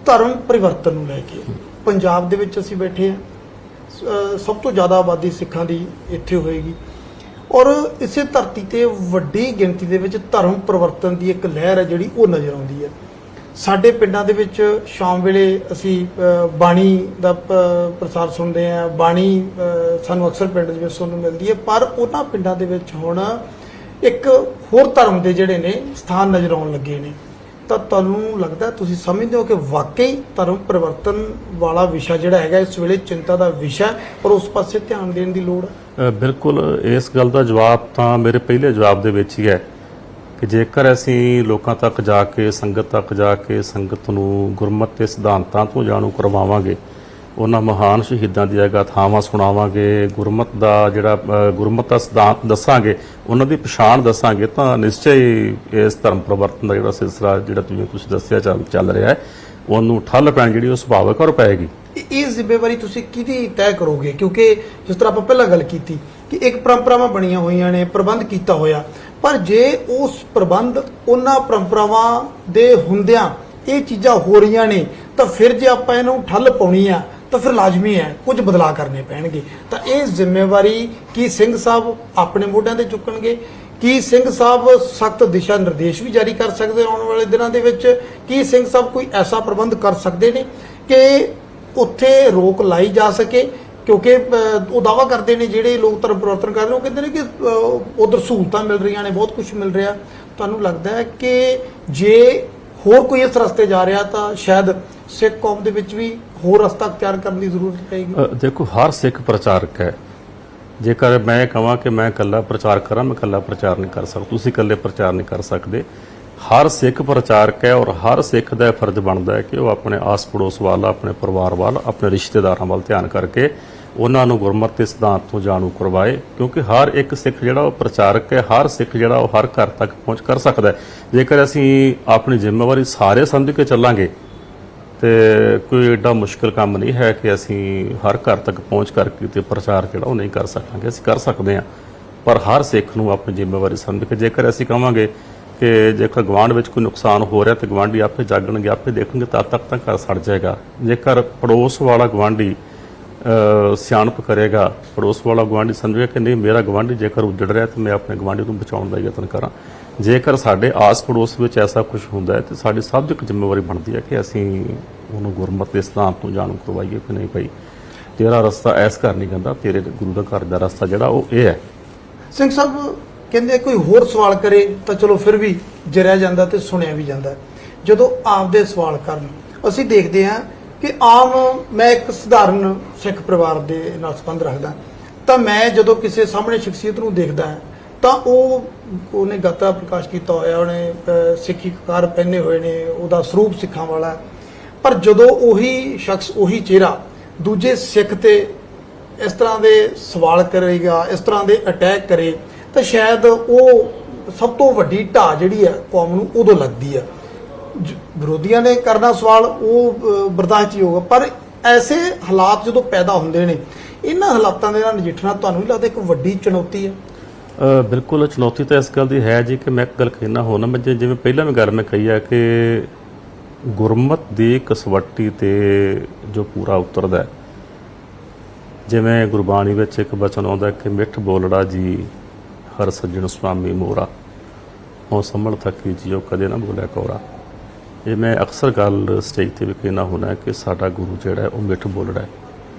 ਧਰਮ ਪਰਿਵਰਤਨ ਨੂੰ ਲੈ ਕੇ। ਪੰਜਾਬ ਦੇ ਵਿੱਚ ਅਸੀਂ ਬੈਠੇ ਹਾਂ, ਸਭ ਤੋਂ ਜ਼ਿਆਦਾ ਆਬਾਦੀ ਸਿੱਖਾਂ ਦੀ ਇੱਥੇ ਹੋਏਗੀ, ਔਰ ਇਸੇ ਧਰਤੀ ਤੇ ਵੱਡੀ ਗਿਣਤੀ ਦੇ ਵਿੱਚ ਧਰਮ ਪਰਿਵਰਤਨ ਦੀ ਇੱਕ ਲਹਿਰ ਹੈ ਜਿਹੜੀ ਉਹ ਨਜ਼ਰ ਆਉਂਦੀ ਹੈ। ਸਾਡੇ ਪਿੰਡਾਂ ਦੇ ਵਿੱਚ ਸ਼ਾਮ ਵੇਲੇ ਅਸੀਂ ਬਾਣੀ ਦਾ ਪ੍ਰਸਾਰ ਸੁਣਦੇ ਹਾਂ, ਬਾਣੀ ਸਾਨੂੰ ਅਕਸਰ ਪਿੰਡ ਦੇ ਵਿੱਚ ਸੁਣਨ ਨੂੰ ਮਿਲਦੀ ਹੈ, ਪਰ ਉਹਨਾਂ ਪਿੰਡਾਂ ਦੇ ਵਿੱਚ ਹੁਣ ਇੱਕ ਹੋਰ ਧਰਮ ਦੇ ਜਿਹੜੇ ਨੇ ਸਥਾਨ ਨਜ਼ਰ ਆਉਣ ਲੱਗੇ ਨੇ। ਤਾਂ ਤੁਹਾਨੂੰ ਲੱਗਦਾ, ਤੁਸੀਂ ਸਮਝਦੇ ਹੋ ਕਿ ਵਾਕਈ ਧਰਮ ਪਰਿਵਰਤਨ ਵਾਲਾ ਵਿਸ਼ਾ ਜਿਹੜਾ ਹੈਗਾ ਇਸ ਵੇਲੇ ਚਿੰਤਾ ਦਾ ਵਿਸ਼ਾ, ਔਰ ਉਸ ਪਾਸੇ ਧਿਆਨ ਦੇਣ ਦੀ ਲੋੜ ਹੈ?
ਬਿਲਕੁਲ, ਇਸ ਗੱਲ ਦਾ ਜਵਾਬ ਤਾਂ ਮੇਰੇ ਪਹਿਲੇ ਜਵਾਬ ਦੇ ਵਿੱਚ ਹੀ ਹੈ ਕਿ ਜੇਕਰ ਅਸੀਂ ਲੋਕਾਂ ਤੱਕ ਜਾ ਕੇ, ਸੰਗਤ ਤੱਕ ਜਾ ਕੇ ਸੰਗਤ ਨੂੰ ਗੁਰਮਤ ਦੇ ਸਿਧਾਂਤਾਂ ਤੋਂ ਜਾਣੂ ਕਰਵਾਵਾਂਗੇ, ਉਹਨਾਂ ਮਹਾਨ ਸ਼ਹੀਦਾਂ ਦੀਆਂ ਗਾਥਾਵਾਂ ਸੁਣਾਵਾਂਗੇ, ਗੁਰਮਤ ਦਾ ਸਿਧਾਂਤ ਦੱਸਾਂਗੇ, ਉਹਨਾਂ ਦੀ ਪਛਾਣ ਦੱਸਾਂਗੇ, ਤਾਂ ਨਿਸ਼ਚੈ ਹੀ ਇਸ ਧਰਮ ਪਰਿਵਰਤਨ ਦਾ ਜਿਹੜਾ ਸਿਲਸਿਲਾ ਜਿਹੜਾ ਤੁਸੀਂ ਦੱਸਿਆ ਚੱਲ ਰਿਹਾ ਹੈ, ਉਹਨੂੰ ਠੱਲ ਪੈਣ ਜਿਹੜੀ ਉਹ ਸੁਭਾਵਿਕ ਔਰ ਪਏਗੀ।
ਇਹ ਜ਼ਿੰਮੇਵਾਰੀ ਤੁਸੀਂ ਕਿਹਦੀ ਤੈਅ ਕਰੋਗੇ? ਕਿਉਂਕਿ ਜਿਸ ਤਰ੍ਹਾਂ ਆਪਾਂ ਪਹਿਲਾਂ ਗੱਲ ਕੀਤੀ ਕਿ ਇੱਕ ਪਰੰਪਰਾਵਾਂ ਬਣੀਆਂ ਹੋਈਆਂ ਨੇ, ਪ੍ਰਬੰਧ ਕੀਤਾ ਹੋਇਆ, ਪਰ ਜੇ ਉਸ ਪ੍ਰਬੰਧ ਉਹਨਾਂ ਪਰੰਪਰਾਵਾਂ ਦੇ ਹੁੰਦਿਆਂ ਇਹ ਚੀਜ਼ਾਂ ਹੋ ਰਹੀਆਂ ਨੇ, ਤਾਂ ਫਿਰ ਜੇ ਆਪਾਂ ਇਹਨੂੰ ਠੱਲ ਪਾਉਣੀ ਆ ਤਾਂ ਫਿਰ ਲਾਜ਼ਮੀ ਹੈ ਕੁਝ ਬਦਲਾਅ ਕਰਨੇ ਪੈਣਗੇ। ਤਾਂ ਇਹ ਜ਼ਿੰਮੇਵਾਰੀ ਕੀ ਸਿੰਘ ਸਾਹਿਬ ਆਪਣੇ ਮੋਢਿਆਂ ਤੇ ਚੁੱਕਣਗੇ? ਕੀ ਸਿੰਘ ਸਾਹਿਬ ਸਖਤ ਦਿਸ਼ਾ ਨਿਰਦੇਸ਼ ਵੀ ਜਾਰੀ ਕਰ ਸਕਦੇ ਆਉਣ ਵਾਲੇ ਦਿਨਾਂ ਦੇ ਵਿੱਚ? ਕੀ ਸਿੰਘ ਸਾਹਿਬ ਕੋਈ ਐਸਾ ਪ੍ਰਬੰਧ ਕਰ ਸਕਦੇ ਨੇ ਕਿ ਉੱਥੇ ਰੋਕ ਲਾਈ ਜਾ ਸਕੇ? ਕਿਉਂਕਿ ਉਹ ਦਾਅਵਾ ਕਰਦੇ ਨੇ ਜਿਹੜੇ ਲੋਕ ਧਰਮ ਪਰਿਵਰਤਨ ਕਰਦੇ ਨੇ, ਉਹ ਕਹਿੰਦੇ ਨੇ ਕਿ ਉਧਰ ਸਹੂਲਤਾਂ ਮਿਲ ਰਹੀਆਂ ਨੇ, ਬਹੁਤ ਕੁਝ ਮਿਲ ਰਿਹਾ। ਤੁਹਾਨੂੰ ਲੱਗਦਾ ਹੈ ਕਿ ਜੇ ਹੋਰ ਕੋਈ ਇਸ ਰਸਤੇ ਜਾ ਰਿਹਾ ਤਾਂ ਸ਼ਾਇਦ ਸਿੱਖ ਕੌਮ ਦੇ ਵਿੱਚ ਵੀ ਹੋਰ ਰਸਤਾ ਅਖਤਿਆਰ ਕਰਨ ਦੀ ਜ਼ਰੂਰਤ ਪਏਗੀ?
ਦੇਖੋ, ਹਰ ਸਿੱਖ ਪ੍ਰਚਾਰਕ ਹੈ। ਜੇਕਰ ਮੈਂ ਕਹਾਂ ਕਿ ਮੈਂ ਇਕੱਲਾ ਪ੍ਰਚਾਰ ਕਰਾਂ, ਮੈਂ ਇਕੱਲਾ ਪ੍ਰਚਾਰ ਨਹੀਂ ਕਰ ਸਕਦਾ, ਤੁਸੀਂ ਇਕੱਲੇ ਪ੍ਰਚਾਰ ਨਹੀਂ ਕਰ ਸਕਦੇ। ਹਰ ਸਿੱਖ ਪ੍ਰਚਾਰਕ ਹੈ, ਔਰ ਹਰ ਸਿੱਖ ਦਾ ਫਰਜ਼ ਬਣਦਾ ਹੈ ਕਿ ਉਹ ਆਪਣੇ ਆਸ ਪੜੋਸ ਵੱਲ, ਆਪਣੇ ਪਰਿਵਾਰ ਵੱਲ, ਆਪਣੇ ਰਿਸ਼ਤੇਦਾਰਾਂ ਵੱਲ ਧਿਆਨ ਕਰਕੇ ਉਹਨਾਂ ਨੂੰ ਗੁਰਮਤਿ ਦੇ ਸਿਧਾਂਤ ਤੋਂ ਜਾਣੂ ਕਰਵਾਏ, ਕਿਉਂਕਿ ਹਰ ਇੱਕ ਸਿੱਖ ਜਿਹੜਾ ਉਹ ਪ੍ਰਚਾਰਕ ਹੈ, ਹਰ ਸਿੱਖ ਜਿਹੜਾ ਉਹ ਹਰ ਘਰ ਤੱਕ ਪਹੁੰਚ ਕਰ ਸਕਦਾ ਹੈ। ਜੇਕਰ ਅਸੀਂ ਆਪਣੀ ਜ਼ਿੰਮੇਵਾਰੀ ਸਾਰੇ ਸਮਝ ਕੇ ਚੱਲਾਂਗੇ ਤੇ ਕੋਈ ਏਡਾ ਮੁਸ਼ਕਿਲ ਕੰਮ ਨਹੀਂ ਹੈ ਕਿ ਅਸੀਂ ਹਰ ਘਰ ਤੱਕ ਪਹੁੰਚ ਕਰਕੇ ਤੇ ਪ੍ਰਚਾਰ ਜਿਹੜਾ ਉਹ ਨਹੀਂ ਕਰ ਸਕਾਂਗੇ। ਅਸੀਂ ਕਰ ਸਕਦੇ ਹਾਂ, ਪਰ ਹਰ ਸਿੱਖ ਨੂੰ ਆਪਣੀ ਜ਼ਿੰਮੇਵਾਰੀ ਸਮਝ ਕੇ, ਜੇਕਰ ਅਸੀਂ ਕਹਾਂਗੇ ਕਿ ਜੇਕਰ ਗੁਆਂਢ ਵਿੱਚ ਕੋਈ ਨੁਕਸਾਨ ਹੋ ਰਿਹਾ ਤੇ ਗੁਆਂਢੀ ਆਪੇ ਜਾਗਣਗੇ, ਆਪੇ ਦੇਖਣਗੇ, ਤਦ ਤੱਕ ਤਾਂ ਘਰ ਸੜ ਜਾਏਗਾ। ਜੇਕਰ ਪੜੋਸ ਵਾਲਾ ਗੁਆਂਢੀ ਸਿਆਣਪ ਕਰੇਗਾ, ਪੜੋਸ ਵਾਲਾ ਗੁਆਂਢੀ ਸਮਝੇਗਾ ਕਿ ਨਹੀਂ ਮੇਰਾ ਗੁਆਂਢੀ ਜੇਕਰ ਉੱਜੜ ਰਿਹਾ ਤਾਂ ਮੈਂ ਆਪਣੇ ਗੁਆਂਢੀ ਨੂੰ ਬਚਾਉਣ ਦਾ ਯਤਨ ਕਰਾਂ। ਜੇਕਰ ਸਾਡੇ ਆਸ ਪੜੋਸ ਵਿੱਚ ਐਸਾ ਕੁਝ ਹੁੰਦਾ ਹੈ ਤੇ ਸਾਡੀ ਸਭ ਦੀ ਇੱਕ ਜ਼ਿੰਮੇਵਾਰੀ ਬਣਦੀ ਹੈ ਕਿ ਅਸੀਂ ਉਹਨੂੰ ਗੁਰਮਤਿ ਦੇ ਸਿਧਾਂਤ ਤੋਂ ਜਾਣੂ ਕਰਵਾਈਏ ਕਿ ਨਹੀਂ ਭਾਈ ਤੇਰਾ ਰਸਤਾ ਐਸ ਘਰ ਨਹੀਂ ਕਹਿੰਦਾ, ਤੇਰੇ ਗੁਰੂ ਦਾ ਘਰ ਦਾ ਰਸਤਾ ਜਿਹੜਾ ਉਹ ਇਹ ਹੈ।
ਸਿੰਘ ਸਾਹਿਬ ਕਹਿੰਦੇ ਕੋਈ ਹੋਰ ਸਵਾਲ ਕਰੇ ਤਾਂ ਚਲੋ ਫਿਰ ਵੀ ਜਰਿਆ ਜਾਂਦਾ ਤੇ ਸੁਣਿਆ ਵੀ ਜਾਂਦਾ। ਜਦੋਂ ਆਪਦੇ ਸਵਾਲ ਕਰਨ, ਅਸੀਂ ਦੇਖਦੇ ਹਾਂ ਕਿ ਆਮ, ਮੈਂ ਇੱਕ ਸਧਾਰਨ ਸਿੱਖ ਪਰਿਵਾਰ ਦੇ ਨਾਲ ਸੰਬੰਧ ਰੱਖਦਾ, ਤਾਂ ਮੈਂ ਜਦੋਂ ਕਿਸੇ ਸਾਹਮਣੇ ਸ਼ਖਸੀਅਤ ਨੂੰ ਦੇਖਦਾ ਹਾਂ ਤਾਂ ਉਹਨੇ ਗਾਤਾ ਪ੍ਰਕਾਸ਼ ਕੀਤਾ ਹੋਇਆ, ਉਹਨੇ ਸਿੱਖੀ ਕਾਰ ਪਹਿਨੇ ਹੋਏ ਨੇ, ਉਹਦਾ ਸਰੂਪ ਸਿੱਖਾਂ ਵਾਲਾ ਹੈ। ਪਰ ਜਦੋਂ ਉਹੀ ਸ਼ਖਸ, ਉਹੀ ਚਿਹਰਾ ਦੂਜੇ ਸਿੱਖ ਤੇ ਇਸ ਤਰ੍ਹਾਂ ਦੇ ਸਵਾਲ ਕਰੇਗਾ, ਇਸ ਤਰ੍ਹਾਂ ਦੇ ਅਟੈਕ ਕਰੇ, ਤਾਂ ਸ਼ਾਇਦ ਉਹ ਸਭ ਤੋਂ ਵੱਡੀ ਢਾਹ ਜਿਹੜੀ ਹੈ ਕੌਮ ਨੂੰ ਉਦੋਂ ਲੱਗਦੀ ਹੈ। ਵਿਰੋਧੀਆਂ ਨੇ ਕਰਨਾ ਸਵਾਲ ਉਹ ਬਰਦਾਸ਼ਤ ਹੀ ਹੋਊਗਾ, ਪਰ ਐਸੇ ਹਾਲਾਤ ਜਦੋਂ ਪੈਦਾ ਹੁੰਦੇ ਨੇ, ਇਹਨਾਂ ਹਾਲਾਤਾਂ ਦੇ ਨਾਲ ਨਜਿੱਠਣਾ ਤੁਹਾਨੂੰ ਵੀ ਲੱਗਦਾ ਇੱਕ ਵੱਡੀ ਚੁਣੌਤੀ ਹੈ?
ਬਿਲਕੁਲ ਚੁਣੌਤੀ ਤਾਂ ਇਸ ਗੱਲ ਦੀ ਹੈ ਜੀ ਕਿ ਮੈਂ ਇੱਕ ਗੱਲ ਕਹਿਣਾ ਹੋਣਾ, ਮੈਂ ਜਿਵੇਂ ਪਹਿਲਾਂ ਵੀ ਗੱਲ ਮੈਂ ਕਹੀ ਹੈ ਕਿ ਗੁਰਮਤ ਦੀ ਕਸਵੱਟੀ ਤੇ ਜੋ ਪੂਰਾ ਉਤਰਦਾ ਹੈ, ਜਿਵੇਂ ਗੁਰਬਾਣੀ ਵਿੱਚ ਇੱਕ ਬਚਨ ਆਉਂਦਾ ਕਿ ਮਿੱਠ ਬੋਲੜਾ ਜੀ ਹਰ ਸੱਜਣ ਸੁਆਮੀ ਮੋਰਾ, ਉਹ ਸੰਭਲ ਥਕੀ ਜੀਓ ਕਦੇ ਨਾ ਬੋਲਿਆ ਕੋਰਾ। ਇਹ ਮੈਂ ਅਕਸਰ ਗੱਲ ਸਟੇਜ ਤੇ ਵੀ ਕਹਿਣਾ ਹੋਣਾ ਕਿ ਸਾਡਾ ਗੁਰੂ ਜਿਹੜਾ ਹੈ ਉਹ ਮਿੱਠ ਬੋਲੜਾ ਹੈ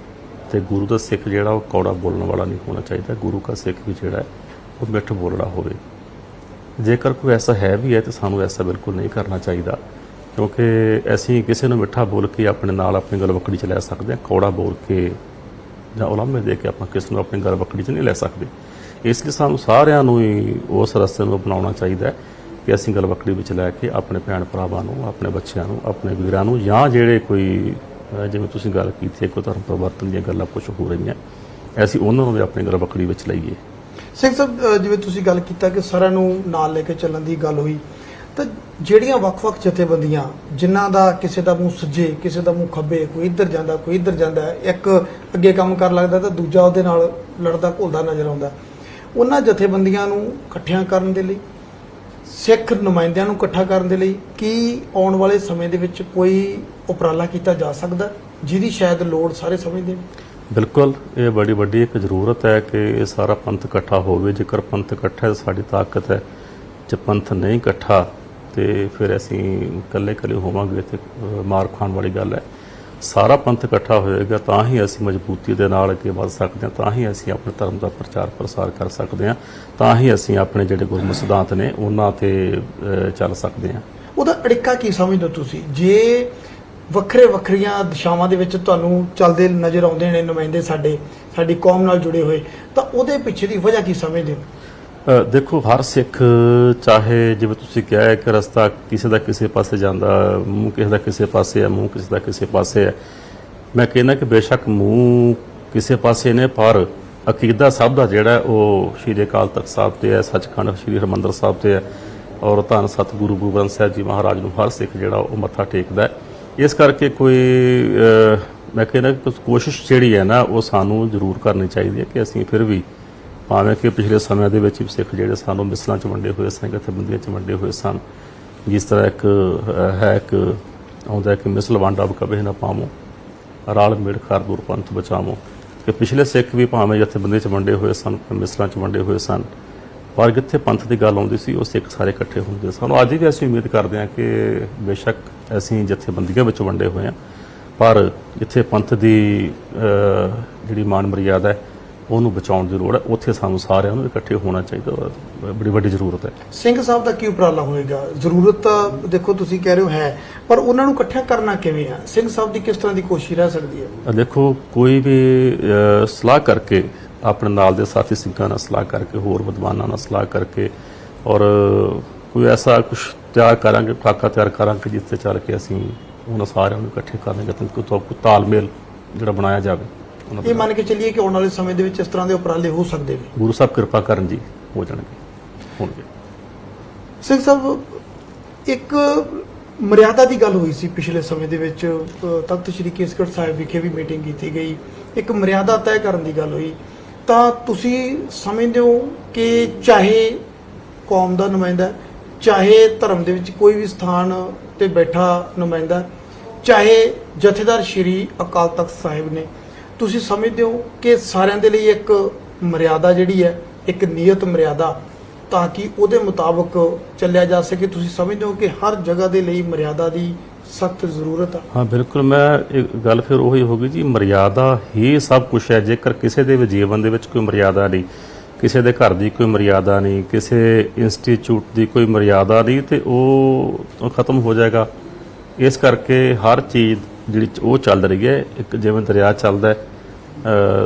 ਤੇ ਗੁਰੂ ਦਾ ਸਿੱਖ ਜਿਹੜਾ ਉਹ ਕੌੜਾ ਬੋਲਣ ਵਾਲਾ ਨਹੀਂ ਹੋਣਾ ਚਾਹੀਦਾ। ਗੁਰੂ ਦਾ ਸਿੱਖ ਵੀ ਜਿਹੜਾ ਹੈ ਉਹ ਮਿੱਠ ਬੋਲੜਾ ਹੋਵੇ। ਜੇਕਰ ਕੋਈ ਐਸਾ ਹੈ ਵੀ ਹੈ ਤਾਂ ਸਾਨੂੰ ਐਸਾ ਬਿਲਕੁਲ ਨਹੀਂ ਕਰਨਾ ਚਾਹੀਦਾ, ਕਿਉਂਕਿ ਅਸੀਂ ਕਿਸੇ ਨੂੰ ਮਿੱਠਾ ਬੋਲ ਕੇ ਆਪਣੇ ਨਾਲ ਆਪਣੀ ਗਲਵੱਕੜੀ 'ਚ ਲੈ ਸਕਦੇ ਹਾਂ, ਕੌੜਾ ਬੋਲ ਕੇ ਜਾਂ ਉਲਾਮੇ ਦੇ ਕੇ ਆਪਾਂ ਕਿਸੇ ਨੂੰ ਆਪਣੀ ਗਲਵੱਕੜੀ 'ਚ ਨਹੀਂ ਲੈ ਸਕਦੇ। ਇਸ ਲਈ ਸਾਨੂੰ ਸਾਰਿਆਂ ਨੂੰ ਹੀ ਉਸ ਰਸਤੇ ਨੂੰ ਅਪਣਾਉਣਾ ਚਾਹੀਦਾ ਕਿ ਅਸੀਂ ਗਲਵੱਕੜੀ ਵਿੱਚ ਲੈ ਕੇ ਆਪਣੇ ਭੈਣ ਭਰਾਵਾਂ ਨੂੰ, ਆਪਣੇ ਬੱਚਿਆਂ ਨੂੰ, ਆਪਣੇ ਵੀਰਾਂ ਨੂੰ, ਜਾਂ ਜਿਹੜੇ ਕੋਈ ਜਿਵੇਂ ਤੁਸੀਂ ਗੱਲ ਕੀਤੀ ਕੋਈ ਧਰਮ ਪਰਿਵਰਤਨ ਦੀਆਂ ਗੱਲਾਂ ਕੁਛ ਹੋ ਰਹੀਆਂ, ਅਸੀਂ ਉਹਨਾਂ ਨੂੰ ਵੀ ਆਪਣੀ ਗਲਵੱਕੜੀ ਵਿੱਚ ਲਈਏ।
ਸਿੰਘ ਸਾਹਿਬ, ਜਿਵੇਂ ਤੁਸੀਂ ਗੱਲ ਕੀਤਾ ਕਿ ਸਾਰਿਆਂ ਨੂੰ ਨਾਲ ਲੈ ਕੇ ਚੱਲਣ ਦੀ ਗੱਲ ਹੋਈ, ਤਾਂ ਜਿਹੜੀਆਂ ਵੱਖ-ਵੱਖ ਜਥੇਬੰਦੀਆਂ ਜਿਨ੍ਹਾਂ ਦਾ ਕਿਸੇ ਦਾ ਮੂੰਹ ਸੱਜੇ, ਕਿਸੇ ਦਾ ਮੂੰਹ ਖੱਬੇ, ਕੋਈ ਇੱਧਰ ਜਾਂਦਾ, ਕੋਈ ਇੱਧਰ ਜਾਂਦਾ, ਇੱਕ ਅੱਗੇ ਕੰਮ ਕਰਨ ਲੱਗਦਾ ਤਾਂ ਦੂਜਾ ਉਹਦੇ ਨਾਲ ਲੜਦਾ ਘੁਲਦਾ ਨਜ਼ਰ ਆਉਂਦਾ, ਉਹਨਾਂ ਜਥੇਬੰਦੀਆਂ ਨੂੰ ਇਕੱਠਿਆਂ ਕਰਨ ਦੇ ਲਈ, ਸਿੱਖ ਨੁਮਾਇੰਦਿਆਂ ਨੂੰ ਇਕੱਠਾ ਕਰਨ ਦੇ ਲਈ ਕੀ ਆਉਣ ਵਾਲੇ ਸਮੇਂ ਦੇ ਵਿੱਚ ਕੋਈ ਉਪਰਾਲਾ ਕੀਤਾ ਜਾ ਸਕਦਾ ਜਿਹਦੀ ਸ਼ਾਇਦ ਲੋੜ ਸਾਰੇ ਸਮਝਦੇ ਨੇ?
ਬਿਲਕੁਲ, ਇਹ ਬੜੀ ਵੱਡੀ ਇੱਕ ਜ਼ਰੂਰਤ ਹੈ ਕਿ ਇਹ ਸਾਰਾ ਪੰਥ ਇਕੱਠਾ ਹੋਵੇ। ਜੇਕਰ ਪੰਥ ਇਕੱਠਾ ਹੈ ਸਾਡੀ ਤਾਕਤ ਹੈ, ਜੇ ਪੰਥ ਨਹੀਂ ਇਕੱਠਾ ਤੇ ਫਿਰ ਅਸੀਂ ਇਕੱਲੇ ਹੋਵਾਂਗੇ ਤੇ ਮਾਰ ਖਾਣ ਵਾਲੀ ਗੱਲ ਹੈ। ਸਾਰਾ ਪੰਥ ਇਕੱਠਾ ਹੋਏਗਾ ਤਾਂ ਹੀ ਅਸੀਂ ਮਜ਼ਬੂਤੀ ਦੇ ਨਾਲ ਅੱਗੇ ਵਧ ਸਕਦੇ ਹਾਂ, ਤਾਂ ਹੀ ਅਸੀਂ ਆਪਣੇ ਧਰਮ ਦਾ ਪ੍ਰਚਾਰ ਪ੍ਰਸਾਰ ਕਰ ਸਕਦੇ ਹਾਂ, ਤਾਂ ਹੀ ਅਸੀਂ ਆਪਣੇ ਜਿਹੜੇ ਗੁਰਮਤਿ ਸਿਧਾਂਤ ਨੇ ਉਹਨਾਂ ਤੇ ਚੱਲ ਸਕਦੇ ਹਾਂ।
ਉਹਦਾ ਅੜਿੱਕਾ ਕੀ ਸਮਝਦੇ ਹੋ ਤੁਸੀਂ? ਜੇ ਵੱਖਰੀਆਂ ਦਿਸ਼ਾਵਾਂ ਦੇ ਵਿੱਚ ਤੁਹਾਨੂੰ ਚੱਲਦੇ ਨਜ਼ਰ ਆਉਂਦੇ ਨੇ ਨੁਮਾਇੰਦੇ ਸਾਡੀ ਕੌਮ ਨਾਲ ਜੁੜੇ ਹੋਏ, ਤਾਂ ਉਹਦੇ ਪਿੱਛੇ ਦੀ ਵਜ੍ਹਾ ਕੀ ਸਮਝਦੇ ਹੋ?
ਦੇਖੋ, ਹਰ ਸਿੱਖ ਚਾਹੇ ਜਿਵੇਂ ਤੁਸੀਂ ਕਿਹਾ ਹੈ ਕਿ ਰਸਤਾ ਕਿਸੇ ਦਾ ਕਿਸੇ ਪਾਸੇ ਜਾਂਦਾ, ਮੂੰਹ ਕਿਸੇ ਦਾ ਕਿਸੇ ਪਾਸੇ ਹੈ, ਮੂੰਹ ਕਿਸੇ ਦਾ ਕਿਸੇ ਪਾਸੇ ਹੈ। ਮੈਂ ਕਹਿੰਦਾ ਕਿ ਬੇਸ਼ੱਕ ਮੂੰਹ ਕਿਸੇ ਪਾਸੇ ਨੇ, ਪਰ ਅਕੀਦਾ ਸਭ ਦਾ ਜਿਹੜਾ ਉਹ ਸ਼੍ਰੀ ਅਕਾਲ ਤਖਤ ਸਾਹਿਬ ਤੇ ਹੈ, ਸੱਚਖੰਡ ਸ਼੍ਰੀ ਹਰਿਮੰਦਰ ਸਾਹਿਬ ਤੇ ਹੈ, ਔਰ ਧੰਨ ਸਤਿਗੁਰੂ ਗੁਰੂ ਗ੍ਰੰਥ ਸਾਹਿਬ ਜੀ ਮਹਾਰਾਜ ਨੂੰ ਹਰ ਸਿੱਖ ਜਿਹੜਾ ਉਹ ਮੱਥਾ ਟੇਕਦਾ ਹੈ। ਇਸ ਕਰਕੇ ਮੈਂ ਕਹਿੰਦਾ ਕਿ ਕੋਸ਼ਿਸ਼ ਜਿਹੜੀ ਹੈ ਨਾ ਉਹ ਸਾਨੂੰ ਜ਼ਰੂਰ ਕਰਨੀ ਚਾਹੀਦੀ ਹੈ ਕਿ ਅਸੀਂ ਫਿਰ ਵੀ, ਭਾਵੇਂ ਕਿ ਪਿਛਲੇ ਸਮਿਆਂ ਦੇ ਵਿੱਚ ਵੀ ਸਿੱਖ ਜਿਹੜੇ ਸਾਨੂੰ ਮਿਸਲਾਂ 'ਚ ਵੰਡੇ ਹੋਏ ਸਨ, ਜਥੇਬੰਦੀਆਂ 'ਚ ਵੰਡੇ ਹੋਏ ਸਨ, ਜਿਸ ਤਰ੍ਹਾਂ ਇੱਕ ਆਉਂਦਾ ਕਿ ਮਿਸਲ ਵੰਡ ਅਬ ਕਬਹਿ ਨਾ ਪਾਵੋਂ, ਰਾਲ ਮੇੜ ਖਾਰ ਦੂਰ ਪੰਥ ਬਚਾਵੋਂ, ਕਿ ਪਿਛਲੇ ਸਿੱਖ ਵੀ ਭਾਵੇਂ ਜਥੇਬੰਦੀ 'ਚ ਵੰਡੇ ਹੋਏ ਸਨ, ਮਿਸਲਾਂ 'ਚ ਵੰਡੇ ਹੋਏ ਸਨ, ਪਰ ਜਿੱਥੇ ਪੰਥ ਦੀ ਗੱਲ ਆਉਂਦੀ ਸੀ ਉਹ ਸਿੱਖ ਸਾਰੇ ਇਕੱਠੇ ਹੁੰਦੇ ਸਨ। ਅੱਜ ਵੀ ਅਸੀਂ ਉਮੀਦ ਕਰਦੇ ਹਾਂ ਕਿ ਬੇਸ਼ੱਕ ਅਸੀਂ ਜਥੇਬੰਦੀਆਂ ਵਿੱਚ ਵੰਡੇ ਹੋਏ ਹਾਂ, ਪਰ ਜਿੱਥੇ ਪੰਥ ਦੀ ਜਿਹੜੀ ਮਾਨ ਮਰਿਆਦਾ ਹੈ ਉਹਨੂੰ ਬਚਾਉਣ ਦੀ ਲੋੜ ਹੈ, ਉੱਥੇ ਸਾਨੂੰ ਸਾਰਿਆਂ ਨੂੰ ਇਕੱਠੇ ਹੋਣਾ ਚਾਹੀਦਾ, ਬੜੀ ਵੱਡੀ ਜ਼ਰੂਰਤ ਹੈ।
ਸਿੰਘ ਸਾਹਿਬ ਦਾ ਕੀ ਉਪਰਾਲਾ ਹੋਏਗਾ? ਜ਼ਰੂਰਤ ਤਾਂ ਦੇਖੋ ਤੁਸੀਂ ਕਹਿ ਰਹੇ ਹੋ ਹੈ, ਪਰ ਉਹਨਾਂ ਨੂੰ ਇਕੱਠਿਆ ਕਰਨਾ ਕਿਵੇਂ ਆ? ਸਿੰਘ ਸਾਹਿਬ ਦੀ ਕਿਸ ਤਰ੍ਹਾਂ ਦੀ ਕੋਸ਼ਿਸ਼ ਰਹਿ ਸਕਦੀ ਹੈ?
ਦੇਖੋ, ਕੋਈ ਵੀ ਸਲਾਹ ਕਰਕੇ, ਆਪਣੇ ਨਾਲ ਦੇ ਸਾਥੀ ਸਿੰਘਾਂ ਨਾਲ ਸਲਾਹ ਕਰਕੇ, ਹੋਰ ਵਿਦਵਾਨਾਂ ਨਾਲ ਸਲਾਹ ਕਰਕੇ, ਔਰ ਕੋਈ ਐਸਾ ਕੁਝ ਤਿਆਰ ਕਰਾਂਗੇ, ਖਾਕਾ ਤਿਆਰ ਕਰਾਂਗੇ ਜਿੱਥੇ ਚੱਲ ਕੇ ਅਸੀਂ ਉਹਨਾਂ ਸਾਰਿਆਂ ਨੂੰ ਇਕੱਠੇ ਕਰਨਗੇ ਤਾਂ ਕੋਈ ਤਾਲਮੇਲ ਜਿਹੜਾ ਬਣਾਇਆ ਜਾਵੇ। ਉਹਨਾਂ
ਇਹ ਮੰਨ ਕੇ ਚੱਲੀਏ ਕਿ ਆਉਣ ਵਾਲੇ ਸਮੇਂ ਦੇ ਵਿੱਚ ਇਸ ਤਰ੍ਹਾਂ ਦੇ ਉਪਰਾਲੇ ਹੋ ਸਕਦੇ ਨੇ।
ਗੁਰੂ ਸਾਹਿਬ ਕਿਰਪਾ ਕਰਨ ਜੀ, ਹੋ ਜਾਣਗੇ, ਹੋਣਗੇ।
ਸਿੰਘ ਸਾਹਿਬ, ਇੱਕ ਮਰਿਆਦਾ ਦੀ ਗੱਲ ਹੋਈ ਸੀ ਪਿਛਲੇ ਸਮੇਂ ਦੇ ਵਿੱਚ, ਤਖਤ ਸ੍ਰੀ ਕੇਸਗੜ੍ਹ ਸਾਹਿਬ ਵਿਖੇ ਵੀ ਮੀਟਿੰਗ ਕੀਤੀ ਗਈ, ਇੱਕ ਮਰਿਆਦਾ ਤੈਅ ਕਰਨ ਦੀ ਗੱਲ ਹੋਈ। ਤਾਂ ਤੁਸੀਂ ਸਮਝਦੇ ਹੋ ਕਿ ਚਾਹੇ ਕੌਮ ਦਾ ਨੁਮਾਇੰਦਾ, ਚਾਹੇ ਧਰਮ ਦੇ ਵਿੱਚ ਕੋਈ ਵੀ ਸਥਾਨ ਤੇ ਬੈਠਾ ਨੁਮਾਇੰਦਾ, ਚਾਹੇ ਜਥੇਦਾਰ ਸ਼੍ਰੀ ਅਕਾਲ ਤਖਤ ਸਾਹਿਬ ਨੇ, ਤੁਸੀਂ ਸਮਝਦੇ ਹੋ ਕਿ ਸਾਰਿਆਂ ਦੇ ਲਈ ਇੱਕ ਮਰਿਆਦਾ ਜਿਹੜੀ ਹੈ, ਇੱਕ ਨਿਯਤ ਮਰਿਆਦਾ, ਤਾਂ ਕਿ ਉਹਦੇ ਮੁਤਾਬਕ ਚੱਲਿਆ ਜਾ ਸਕੇ? ਤੁਸੀਂ ਸਮਝਦੇ ਹੋ ਕਿ ਹਰ ਜਗ੍ਹਾ ਦੇ ਲਈ ਮਰਿਆਦਾ ਦੀ ਸਖਤ ਜ਼ਰੂਰਤ ਹੈ?
ਹਾਂ ਬਿਲਕੁਲ, ਮੈਂ ਇਹ ਗੱਲ ਫਿਰ ਉਹੀ ਹੋਗੀ ਜੀ, ਮਰਿਆਦਾ ਹੀ ਸਭ ਕੁਝ ਹੈ। ਜੇਕਰ ਕਿਸੇ ਦੇ ਵੀ ਜੀਵਨ ਦੇ ਵਿੱਚ ਕੋਈ ਮਰਿਆਦਾ ਨਹੀਂ, ਕਿਸੇ ਦੇ ਘਰ ਦੀ ਕੋਈ ਮਰਿਆਦਾ ਨਹੀਂ, ਕਿਸੇ ਇੰਸਟੀਚਿਊਟ ਦੀ ਕੋਈ ਮਰਿਆਦਾ ਨਹੀਂ, ਤੇ ਉਹ ਖਤਮ ਹੋ ਜਾਏਗਾ। ਇਸ ਕਰਕੇ ਹਰ ਚੀਜ਼ ਜਿਹੜੀ ਉਹ ਚੱਲ ਰਹੀ ਹੈ, ਇੱਕ ਜਿਵੇਂ ਦਰਿਆ ਚੱਲਦਾ ਹੈ,